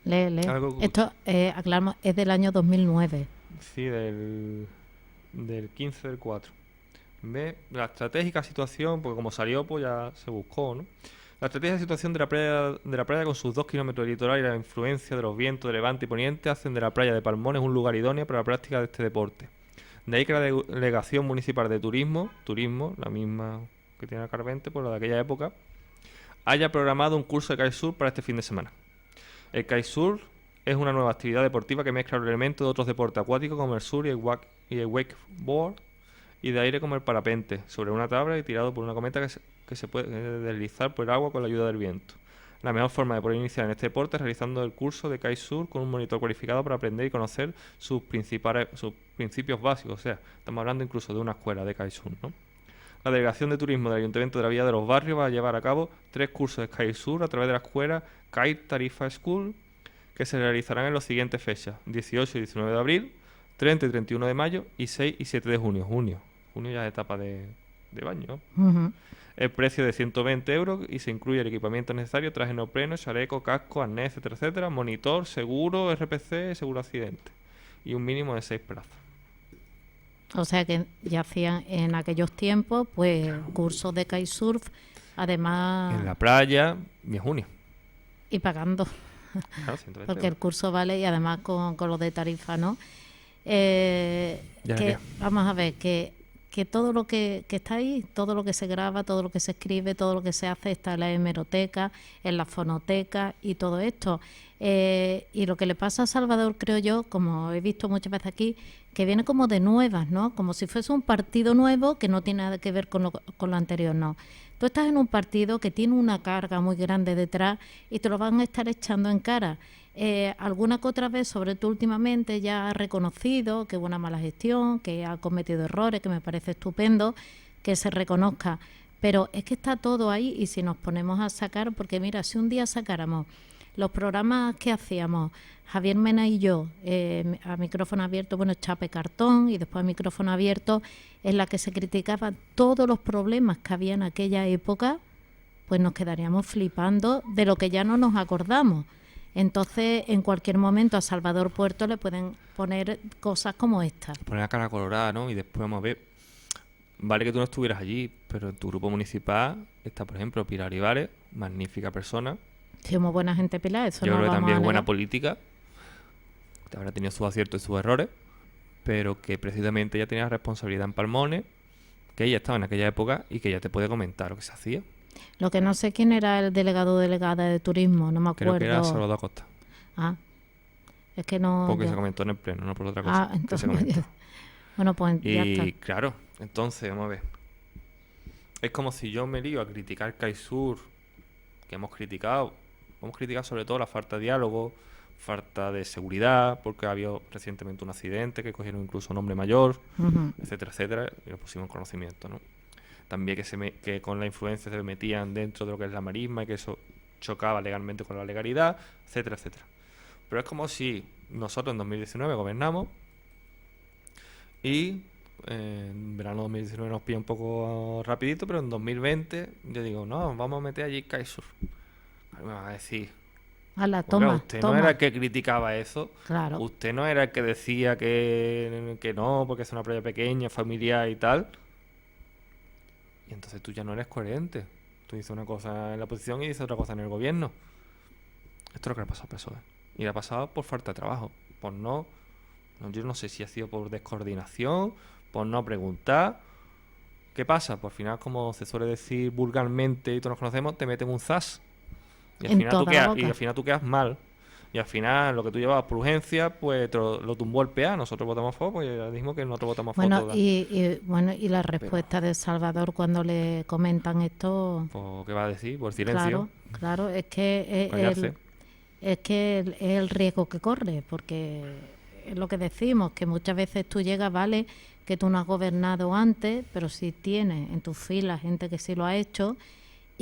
Lee. Algo, Esto, aclaramos, es del año 2009. sí, del 15 del 4. ¿Ve? La estratégica situación, porque como salió, pues ya se buscó, ¿no? La estratégica situación de la playa con sus 2 kilómetros de litoral y la influencia de los vientos de levante y poniente hacen de la playa de Palmones un lugar idóneo para la práctica de este deporte. De ahí que la Delegación Municipal de Turismo, la misma que tiene la Carvente, por la de aquella época, haya programado un curso de kitesurf para este fin de semana. El kitesurf es una nueva actividad deportiva que mezcla los elementos de otros deportes acuáticos como el surf y el wakeboard, y de aire como el parapente, sobre una tabla y tirado por una cometa que se puede deslizar por el agua con la ayuda del viento. La mejor forma de poder iniciar en este deporte es realizando el curso de kitesurf con un monitor cualificado para aprender y conocer sus principios básicos. O sea, estamos hablando incluso de una escuela de kitesurf, ¿no? La Delegación de Turismo del Ayuntamiento de la Villa de los Barrios va a llevar a cabo 3 cursos de kitesurf a través de la escuela Kite Tarifa School, que se realizarán en las siguientes fechas: 18 y 19 de abril, 30 y 31 de mayo y 6 y 7 de junio. Junio ya es etapa de baño. Ujú. El precio de 120 euros y se incluye el equipamiento necesario: traje neopreno, chaleco, casco, arnés, etcétera, etcétera, monitor, seguro, RPC, seguro accidente. Y un mínimo de 6 plazas. O sea que ya hacían en aquellos tiempos, pues, cursos de kitesurf, además, En la playa y en junio. y pagando, Claro, 120 porque el euros. curso vale, y además con lo de tarifa, ¿no? Ya, Que ya. vamos a ver, que todo lo que está ahí, todo lo que se graba, todo lo que se escribe, todo lo que se hace está en la hemeroteca, en la fonoteca y todo esto. Y lo que le pasa a Salvador, creo yo, como he visto muchas veces aquí, que viene como de nuevas, ¿no? Como si fuese un partido nuevo que no tiene nada que ver con lo anterior, no. Tú estás en un partido que tiene una carga muy grande detrás y te lo van a estar echando en cara. Alguna que otra vez, sobre todo últimamente, ya ha reconocido que hubo una mala gestión, que ha cometido errores, que me parece estupendo que se reconozca. Pero es que está todo ahí, y si nos ponemos a sacar, porque mira, si un día sacáramos los programas que hacíamos Javier Mena y yo, a micrófono abierto, bueno, Chape Cartón, y después a micrófono abierto, en la que se criticaban todos los problemas que había en aquella época, pues nos quedaríamos flipando de lo que ya no nos acordamos. Entonces, en cualquier momento a Salvador Puerto le pueden poner cosas como esta. Poner la cara colorada, ¿no? Y después vamos a ver. Vale que tú no estuvieras allí, pero en tu grupo municipal está, por ejemplo, Pilar Olivares, magnífica persona. Sí, muy buena gente, Pilar, eso Yo no creo que vamos también a es buena negar. política. Habrá tenido sus aciertos y sus errores, pero que precisamente ella tenía responsabilidad en Palmones, que ella estaba en aquella época y que ella te puede comentar lo que se hacía. Lo que no sé quién era el delegado o delegada de turismo, no me Creo que era acuerdo. Salvador Acosta, Ah, es que no. porque se Yo. comentó en el pleno, no por otra cosa, que se Entonces, comentó. bueno, pues ya está. Y claro, entonces, vamos a ver. Es como si yo me lío a criticar Kaisur, que hemos criticado sobre todo la falta de diálogo, falta de seguridad, porque había recientemente un accidente que cogieron incluso a un hombre mayor, Ujú. etcétera, etcétera, y lo pusimos en conocimiento, ¿no? También que con la influencia se metían dentro de lo que es la marisma y que eso chocaba legalmente con la legalidad, etcétera, etcétera. Pero es como si nosotros en 2019 gobernamos y en verano 2019 nos pilla un poco rapidito, pero en 2020 yo digo, no, vamos a meter allí Kaisur. Me van a decir, Hala, oiga, toma, usted no era toma. el que criticaba eso, Claro. usted no era el que decía que no, porque es una playa pequeña, familiar y tal. Y entonces tú ya no eres coherente. Tú dices una cosa en la oposición y dices otra cosa en el gobierno. Esto es lo que le ha pasado al PSOE. Y le ha pasado por falta de trabajo. Por yo no sé si ha sido por descoordinación, por no preguntar. ¿Qué pasa? Pues al final, como se suele decir vulgarmente y todos nos conocemos, te meten un zas. Y al En final toda la boca. tú quedas mal. Y al final lo que tú llevabas por urgencia, pues lo tumbó el PA. Nosotros votamos a favor, pues ya dijimos que nosotros votamos a favor Bueno, todas. bueno, y la Pero, respuesta de Salvador cuando le comentan esto, pues, ¿qué va a decir? Por claro, silencio. claro, es que Callarse. es el riesgo que corre, porque es lo que decimos, que muchas veces tú llegas, vale, que tú no has gobernado antes, pero sí tienes en tus filas gente que sí lo ha hecho.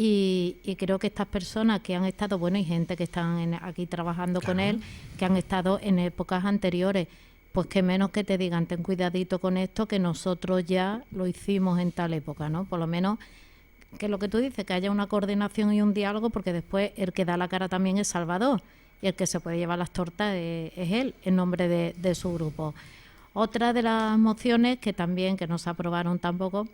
Y creo que estas personas que han estado, bueno, y gente que están aquí trabajando con Claro. él, que han estado en épocas anteriores, pues que menos que te digan, ten cuidadito con esto, que nosotros ya lo hicimos en tal época, ¿no? Por lo menos que lo que tú dices, que haya una coordinación y un diálogo, porque después el que da la cara también es Salvador. y el que se puede llevar las tortas es él, en nombre de su grupo. Otra de las mociones que no se aprobaron tampoco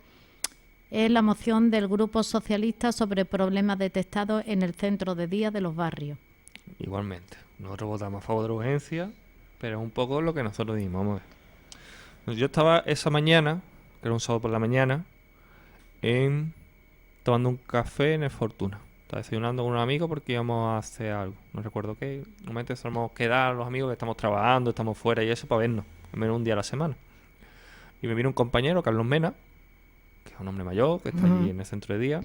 es la moción del Grupo Socialista sobre problemas detectados en el centro de día de los barrios. Igualmente, nosotros votamos a favor de la urgencia, pero es un poco lo que nosotros dijimos. Vamos a ver. Yo estaba esa mañana, que era un sábado por la mañana, tomando un café en el Fortuna. Estaba desayunando con un amigo porque íbamos a hacer algo. No recuerdo qué. Normalmente solemos quedar los amigos que estamos trabajando, estamos fuera y eso para vernos. Al menos un día a la semana. Y me vino un compañero, Carlos Mena, que es un hombre mayor, que está allí en el centro de día.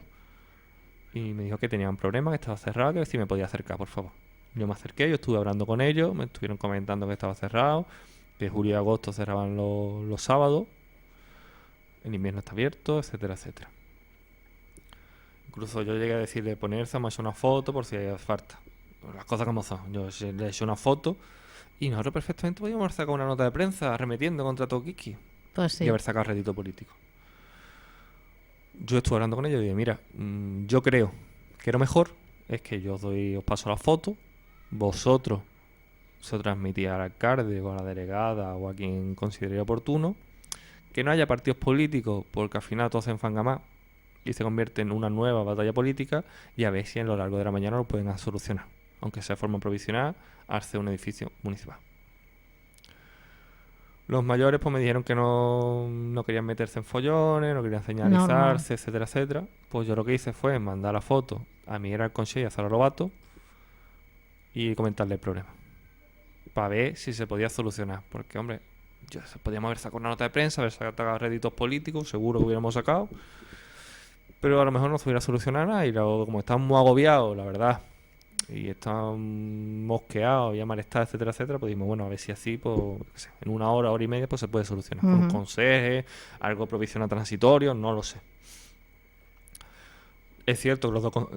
Y me dijo que tenía un problema, que estaba cerrado, que si me podía acercar, por favor. Yo me acerqué, yo estuve hablando con ellos, me estuvieron comentando que estaba cerrado, que julio y agosto cerraban los sábados, en invierno está abierto, etcétera, etcétera. Incluso yo llegué a decirle ponerse, vamos a hacer una foto por si hay falta. Las cosas como son. Yo le hice una foto y nosotros perfectamente podíamos haber sacado una nota de prensa arremetiendo contra Toquiqui. Pues sí. Y haber sacado rédito político. Yo estuve hablando con ellos y dije, mira, yo creo que lo mejor es que yo os paso la foto, vosotros se transmitís al alcalde o a la delegada o a quien considere oportuno, que no haya partidos políticos porque al final todos se enfangan más y se convierte en una nueva batalla política y a ver si a lo largo de la mañana lo pueden solucionar, aunque sea de forma provisional, hacer un edificio municipal. Los mayores pues me dijeron que no querían meterse en follones, no querían señalizarse, etcétera, etcétera. Pues yo lo que hice fue mandar la foto a Miguel Alconchel y a Sara Lobato y comentarle el problema para ver si se podía solucionar, porque hombre, podíamos haber sacado una nota de prensa, haber sacado réditos políticos, seguro que hubiéramos sacado, pero a lo mejor no se hubiera solucionado nada. Y luego, como estaban muy agobiados, la verdad, y estaban mosqueados, había malestar, etcétera, etcétera, pues dijimos, bueno, a ver si así, pues, en una hora y media, pues se puede solucionar. Con un conserje, algo provisional transitorio, no lo sé. Es cierto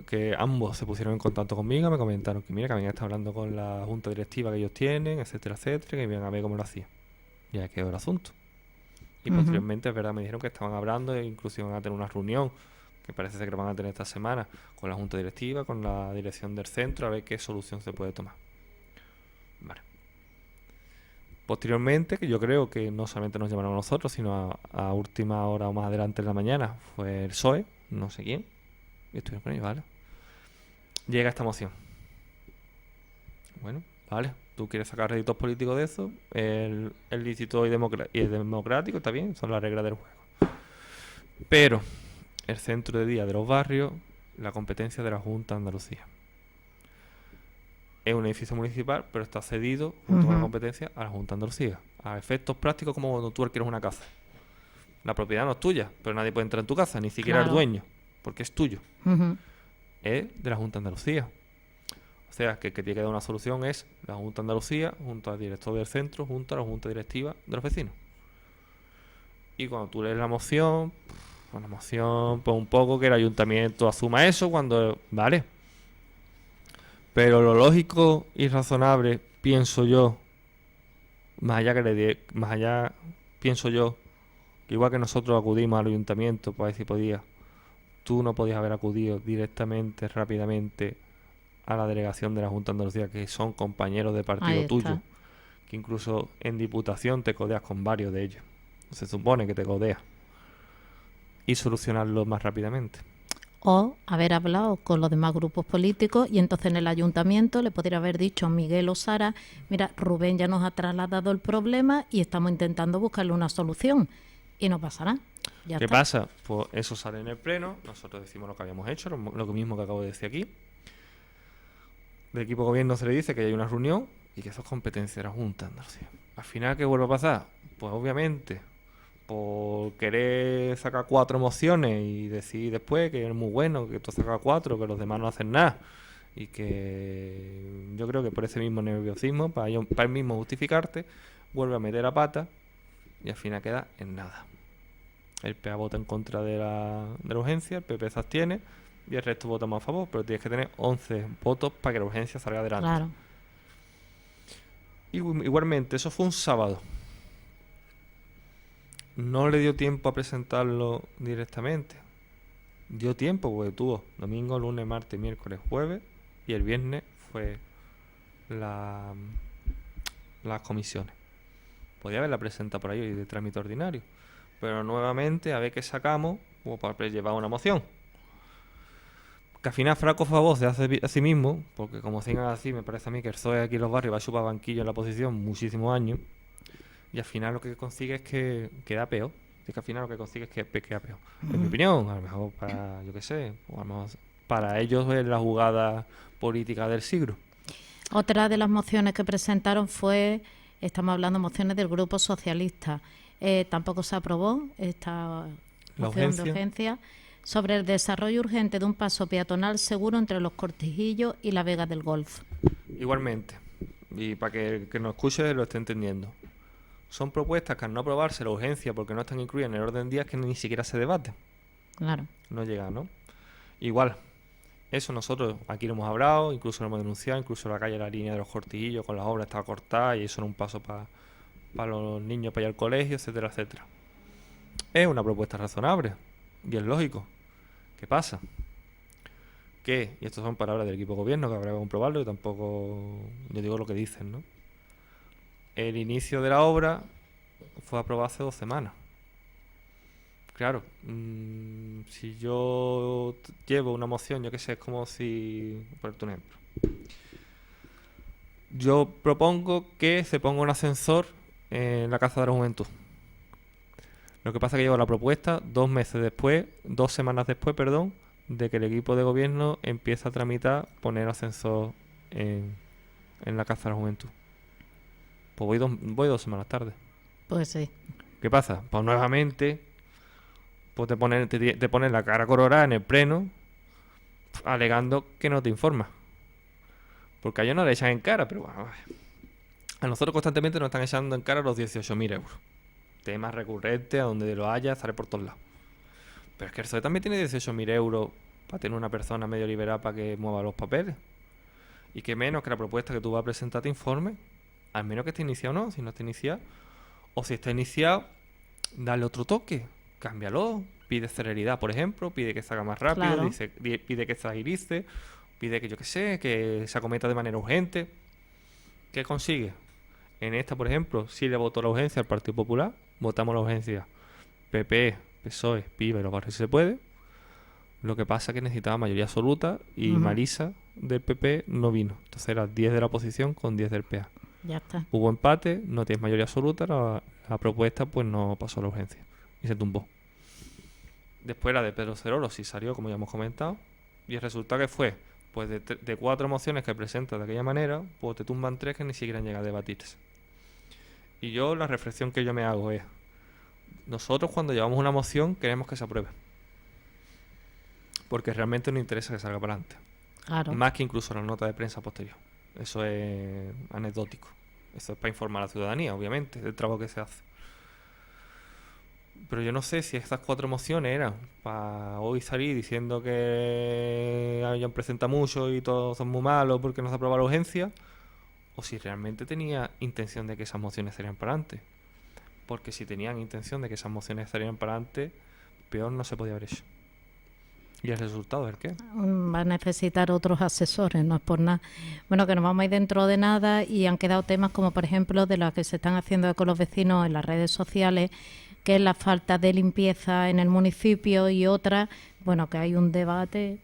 que ambos se pusieron en contacto conmigo, me comentaron que mira, que habían estado hablando con la junta directiva que ellos tienen, etcétera, etcétera, que iban a ver cómo lo hacían. Ya quedó el asunto. Y posteriormente, es verdad, me dijeron que estaban hablando e incluso iban a tener una reunión, que parece ser que lo van a tener esta semana, con la junta directiva, con la dirección del centro, a ver qué solución se puede tomar. Vale. Posteriormente, que yo creo que no solamente nos llamaron a nosotros, sino a última hora o más adelante en la mañana, fue el PSOE, no sé quién, y estuvieron con ellos, ¿vale? Llega esta moción. Bueno, vale, tú quieres sacar réditos políticos de eso, el lícito y el democrático, está bien, son las reglas del juego. Pero el centro de día de los barrios, la competencia de la Junta de Andalucía. Es un edificio municipal, pero está cedido junto con la competencia a la Junta de Andalucía. A efectos prácticos, como cuando tú adquieres una casa. La propiedad no es tuya, pero nadie puede entrar en tu casa, ni siquiera el dueño, porque es tuyo. Es de la Junta de Andalucía. O sea, que el que tiene que dar una solución es la Junta de Andalucía, junto al director del centro, junto a la Junta Directiva de los vecinos. Y cuando tú lees la moción, pues un poco que el ayuntamiento asuma eso cuando... Vale. Pero lo lógico y razonable, pienso yo, pienso yo, que igual que nosotros acudimos al ayuntamiento para ver si podía, tú no podías haber acudido directamente, rápidamente, a la delegación de la Junta de Andalucía, que son compañeros de partido tuyo, que incluso en diputación te codeas con varios de ellos. Se supone que te codeas. Y solucionarlo más rápidamente. O haber hablado con los demás grupos políticos y entonces en el ayuntamiento le podría haber dicho a Miguel o Sara, mira, Rubén ya nos ha trasladado el problema y estamos intentando buscarle una solución. Y no pasará. ¿Qué pasa? Pues eso sale en el pleno, nosotros decimos lo que habíamos hecho, lo mismo que acabo de decir aquí. Del equipo de gobierno se le dice que hay una reunión y que eso es competencia de la Junta de Andalucía. Al final, ¿qué vuelve a pasar? Pues obviamente, por querer sacar 4 mociones y decir después que es muy bueno, que tú sacas 4, que los demás no hacen nada. Y que yo creo que por ese mismo nerviosismo, para él mismo justificarte, vuelve a meter la pata y al final queda en nada. El PA vota en contra de la urgencia, el PP se abstiene y el resto votamos a favor, pero tienes que tener 11 votos para que la urgencia salga adelante. Claro. Igualmente, eso fue un sábado. No le dio tiempo a presentarlo directamente. Dio tiempo porque tuvo domingo, lunes, martes, miércoles, jueves y el viernes fue la- las comisiones. Podía haberla presentado por ahí de trámite ordinario. Pero nuevamente, a ver qué sacamos como para llevar una moción. Que al final Franco fue a voz de a sí mismo, porque como sigan así, me parece a mí que el PSOE aquí en los barrios va a chupar banquillo en la oposición muchísimos años. Y al final lo que consigue es que queda peor. Es que al final lo que consigue es que queda peor. En mi opinión, a lo mejor para, yo qué sé, o a lo mejor para ellos es la jugada política del siglo. Otra de las mociones que presentaron fue, estamos hablando de mociones del Grupo Socialista, tampoco se aprobó esta moción de urgencia sobre el desarrollo urgente de un paso peatonal seguro entre los Cortijillos y la Vega del Golf. Igualmente, y para que el que nos escuche lo esté entendiendo. Son propuestas que al no aprobarse la urgencia porque no están incluidas en el orden del día es que ni siquiera se debate. Claro. No llega, ¿no? Igual, eso nosotros aquí lo hemos hablado, incluso lo hemos denunciado, incluso la calle La Línea de los Cortijillos con las obras estaba cortada y eso era un paso para los niños para ir al colegio, etcétera, etcétera. Es una propuesta razonable y es lógico. ¿Qué pasa? Que, y estas son palabras del equipo de gobierno que habrá que comprobarlo y tampoco yo digo lo que dicen, ¿no? El inicio de la obra fue aprobado hace 2 semanas. Claro, si yo llevo una moción, yo qué sé, es como si... Por un ejemplo. Yo propongo que se ponga un ascensor en la Casa de la Juventud. Lo que pasa es que llevo la propuesta 2 semanas después, de que el equipo de gobierno empieza a tramitar poner ascensor en la Casa de la Juventud. Pues voy 2 semanas tarde. Pues sí. ¿Qué pasa? Pues nuevamente pues te ponen la cara colorada en el pleno alegando que no te informa. Porque a ellos no le echan en cara, pero bueno, a nosotros constantemente nos están echando en cara los 18.000 euros. Temas recurrentes, a donde lo haya, sale por todos lados. Pero es que el PSOE también tiene 18.000 euros para tener una persona medio liberal para que mueva los papeles. Y que menos que la propuesta que tú vas a presentar te informe, al menos que esté iniciado o no, si no está iniciado. O si está iniciado, dale otro toque, cámbialo, pide celeridad, por ejemplo, pide que se haga más rápido, Claro. pide que se agilice, pide que yo qué sé, que se acometa de manera urgente. ¿Qué consigue? En esta, por ejemplo, sí le votó la urgencia al Partido Popular, votamos la urgencia PP, PSOE, PIB y los barrios si se puede. Lo que pasa es que necesitaba mayoría absoluta y Marisa del PP no vino. Entonces era 10 de la oposición con 10 del PA. Ya está. Hubo empate, no tienes mayoría absoluta, la propuesta pues no pasó a la urgencia y se tumbó. Después la de Pedro Cerolo sí salió, como ya hemos comentado, y el resultado que fue, pues de 4 mociones que presentas de aquella manera, pues te tumban 3 que ni siquiera han llegado a debatirse. Y yo la reflexión que yo me hago es, nosotros cuando llevamos una moción queremos que se apruebe. Porque realmente nos interesa que salga para adelante. Claro. Más que incluso la nota de prensa posterior. Eso es anecdótico. Eso es para informar a la ciudadanía, obviamente, del trabajo que se hace. Pero yo no sé si estas 4 mociones eran para hoy salir diciendo que hayan presentado mucho y todos son muy malos porque no se aprueba la urgencia, o si realmente tenía intención de que esas mociones salieran para adelante. Porque si tenían intención de que esas mociones salieran para adelante, peor no se podía haber hecho. ¿Y el resultado es el qué? Va a necesitar otros asesores, no es por nada. Bueno, que nos vamos a ir dentro de nada y han quedado temas como, por ejemplo, de los que se están haciendo con los vecinos en las redes sociales, que es la falta de limpieza en el municipio y otra, bueno, que hay un debate.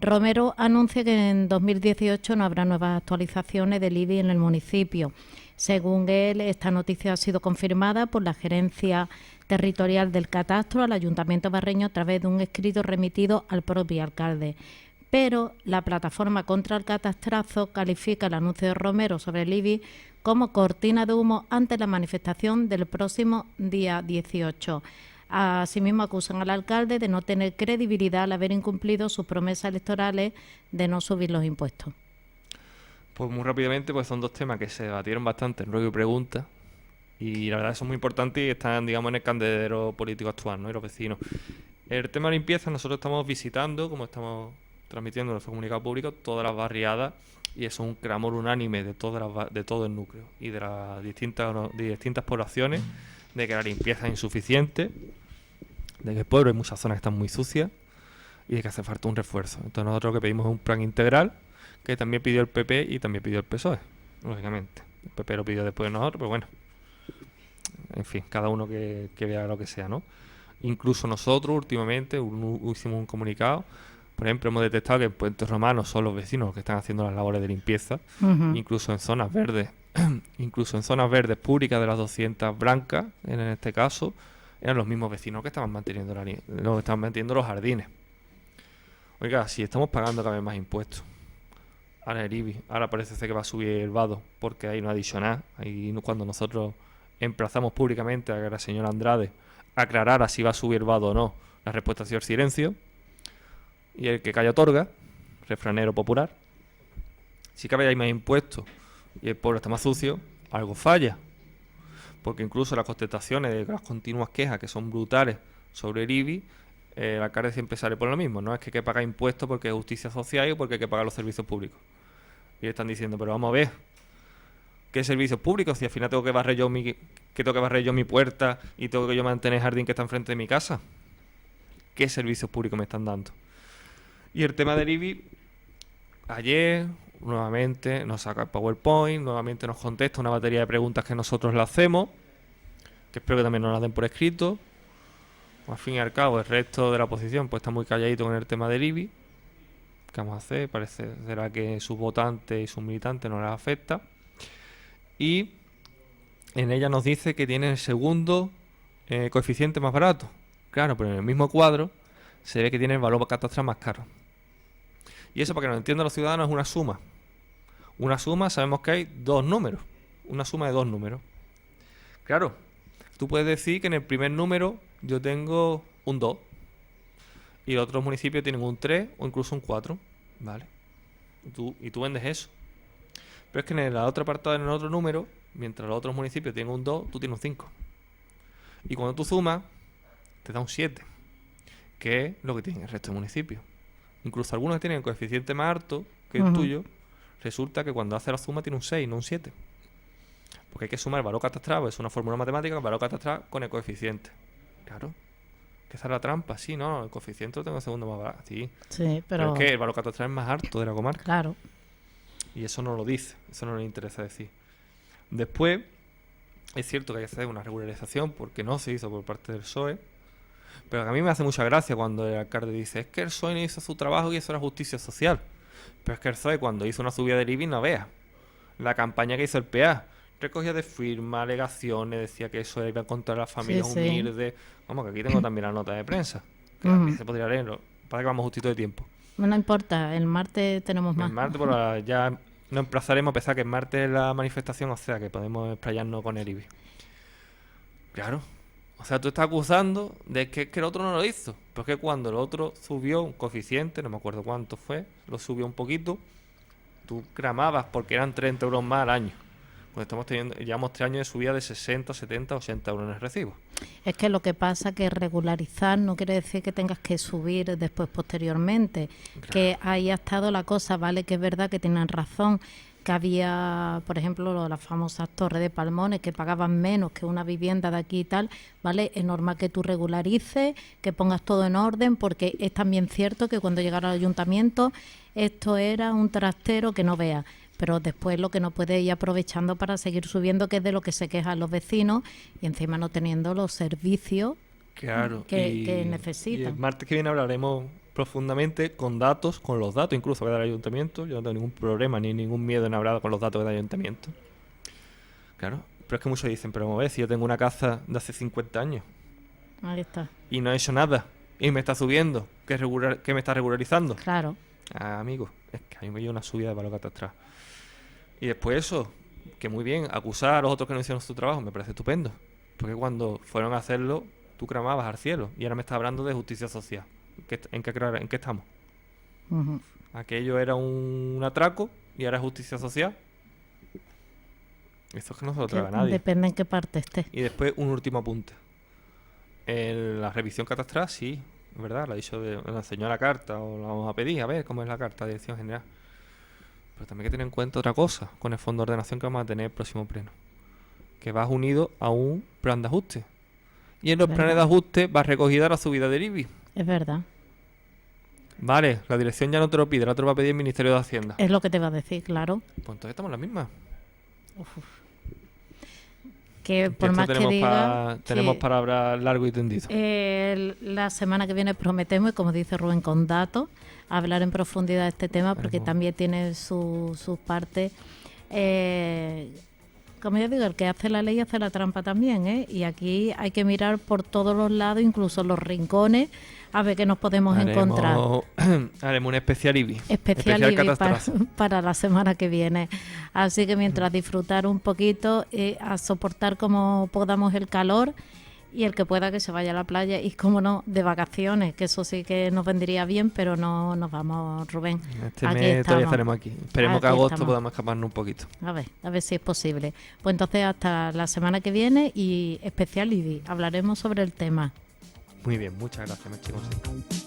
Romero anuncia que en 2018 no habrá nuevas actualizaciones del IBI en el municipio. Según él, esta noticia ha sido confirmada por la Gerencia Territorial del Catastro al Ayuntamiento Barreño a través de un escrito remitido al propio alcalde. Pero la plataforma contra el catastrazo califica el anuncio de Romero sobre el IBI como cortina de humo ante la manifestación del próximo día 18. Asimismo, acusan al alcalde de no tener credibilidad al haber incumplido sus promesas electorales de no subir los impuestos. Pues muy rápidamente, pues son 2 temas que se debatieron bastante en ruego y pregunta. Y la verdad que son muy importantes y están, digamos, en el candelero político actual, ¿no? Y los vecinos. El tema de limpieza, nosotros estamos visitando, como estamos transmitiendo en nuestro comunicado público, todas las barriadas, y eso es un clamor unánime de todo el núcleo y de las distintas poblaciones, de que la limpieza es insuficiente, de que el pueblo hay muchas zonas que están muy sucias y de que hace falta un refuerzo. Entonces nosotros lo que pedimos es un plan integral que también pidió el PP y también pidió el PSOE, lógicamente. El PP lo pidió después de nosotros, pero bueno, en fin, cada uno que vea lo que sea, ¿no? Incluso nosotros últimamente hicimos un comunicado. Por ejemplo, hemos detectado que en Puente Romano son los vecinos los que están haciendo las labores de limpieza, incluso en zonas verdes, incluso en zonas verdes públicas de las 200 blancas, en este caso, eran los mismos vecinos que estaban manteniendo los jardines. Oiga, si estamos pagando cada vez más impuestos, ahora el IBI, ahora parece ser que va a subir el vado, porque ahí no ha dicho nada. Ahí cuando nosotros emplazamos públicamente a que la señora Andrade aclarara si va a subir el vado o no, la respuesta ha sido el silencio. Y el que calla otorga, refranero popular. Si cabe hay más impuestos y el pueblo está más sucio, algo falla. Porque incluso las contestaciones de las continuas quejas, que son brutales sobre el IBI, el alcalde siempre sale por lo mismo. No es que hay que pagar impuestos porque es justicia social o porque hay que pagar los servicios públicos. Y le están diciendo, pero vamos a ver, ¿qué servicios públicos? Si al final tengo que barrer yo mi puerta y tengo que yo mantener el jardín que está enfrente de mi casa. ¿Qué servicios públicos me están dando? Y el tema del IBI, ayer nuevamente nos saca el PowerPoint, nuevamente nos contesta una batería de preguntas que nosotros le hacemos, que espero que también nos las den por escrito. Al fin y al cabo, el resto de la oposición pues está muy calladito con el tema del IBI. ¿Qué vamos a hacer? Será que sus votantes y sus militantes no les afecta. Y en ella nos dice que tiene el segundo coeficiente más barato. Claro, pero en el mismo cuadro se ve que tiene el valor catastral más caro. Y eso, para que nos entiendan los ciudadanos, es una suma. Una suma, sabemos que hay dos números. Una suma de dos números. Claro, tú puedes decir que en el primer número yo tengo un 2. Y los otros municipios tienen un 3 o incluso un 4. ¿Vale? Y tú vendes eso. Pero es que en la otra apartado, en el otro número, mientras los otros municipios tienen un 2, tú tienes un 5. Y cuando tú sumas, te da un 7. Que es lo que tienen el resto de municipios. Incluso algunos que tienen el coeficiente más alto que el tuyo, resulta que cuando hace la suma tiene un 6, no un 7. Porque hay que sumar el valor catastral, es una fórmula matemática, el valor catastral con el coeficiente. Claro. Que esa es la trampa, sí, ¿no? El coeficiente lo tengo segundo más barato, sí. Sí, pero es que el valor catastral es más alto de la comarca. Claro. Y eso no lo dice, eso no le interesa decir. Después, es cierto que hay que hacer una regularización porque no se hizo por parte del PSOE. Pero a mí me hace mucha gracia cuando el alcalde dice, es que el PSOE no hizo su trabajo y eso era justicia social. Pero es que el PSOE cuando hizo una subida del IBI, no vea. La campaña que hizo el PA, recogía de firmas, alegaciones, decía que eso iba contra las familias humildes. Vamos, que aquí tengo también la nota de prensa, que también se podría leerlo. Para que vamos justito de tiempo. No importa, el martes tenemos más. El martes ya nos emplazaremos, a pesar que el martes es la manifestación, o sea que podemos explayarnos con el IBI. Claro. O sea, tú estás acusando de que el otro no lo hizo. Pero es que cuando el otro subió un coeficiente, no me acuerdo cuánto fue, lo subió un poquito, tú clamabas porque eran 30 euros más al año. Pues llevamos 3 años de subida de 60, 70, 80 euros en el recibo. Es que lo que pasa que regularizar no quiere decir que tengas que subir después posteriormente. Claro. Que ahí ha estado la cosa, vale, que es verdad que tienen razón, que había, por ejemplo, las famosas torres de Palmones que pagaban menos que una vivienda de aquí y tal, ¿vale? Es normal que tú regularices, que pongas todo en orden, porque es también cierto que cuando llegaron al ayuntamiento esto era un trastero que no veas. Pero después lo que no puede ir aprovechando para seguir subiendo, que es de lo que se quejan los vecinos, y encima no teniendo los servicios que necesitan. Y el martes que viene hablaremos profundamente con datos, con los datos incluso que da el ayuntamiento. Yo no tengo ningún problema ni ningún miedo en hablar con los datos que da el ayuntamiento. Claro, pero es que muchos dicen, pero como ves, si yo tengo una casa de hace 50 años. Ahí está. Y no he hecho nada, y me está subiendo, que me está regularizando. Claro. Amigo, es que a mí me dio una subida de valor catastral. Y después eso, que muy bien, acusar a los otros que no hicieron su trabajo, me parece estupendo. Porque cuando fueron a hacerlo, tú clamabas al cielo. Y ahora me estás hablando de justicia social. ¿En qué estamos? Aquello era un atraco y ahora es justicia social. Esto es que no se lo traga nadie. Depende en qué parte esté. Y después un último apunte. La revisión catastral, sí, es verdad, la ha dicho la señora carta, o la vamos a pedir, a ver cómo es la carta de dirección general. Pero también hay que tener en cuenta otra cosa con el fondo de ordenación que vamos a tener el próximo pleno. Que vas unido a un plan de ajuste. Y en los planes de ajuste va recogida la subida del IBI. Es verdad. Vale, la dirección ya no te lo pide, ahora te lo va a pedir el Ministerio de Hacienda. Es lo que te va a decir, claro. Pues entonces estamos en la misma. Que por esto más que diga... tenemos sí, para hablar largo y tendido. la semana que viene prometemos, y como dice Rubén, con datos, hablar en profundidad de este tema, porque también tiene sus partes. Como yo digo, el que hace la ley hace la trampa también, ¿eh? Y aquí hay que mirar por todos los lados, incluso los rincones, a ver qué nos podemos encontrar. Haremos un especial IBI. Especial IBI para la semana que viene. Así que mientras disfrutar un poquito, a soportar como podamos el calor, y el que pueda que se vaya a la playa y, como no, de vacaciones, que eso sí que nos vendría bien, pero no nos vamos, Rubén. Este mes todavía estaremos aquí. Esperemos que agosto podamos escaparnos un poquito. A ver si es posible. Pues entonces hasta la semana que viene y especial IBI. Hablaremos sobre el tema. Muy bien, muchas gracias, Mechi.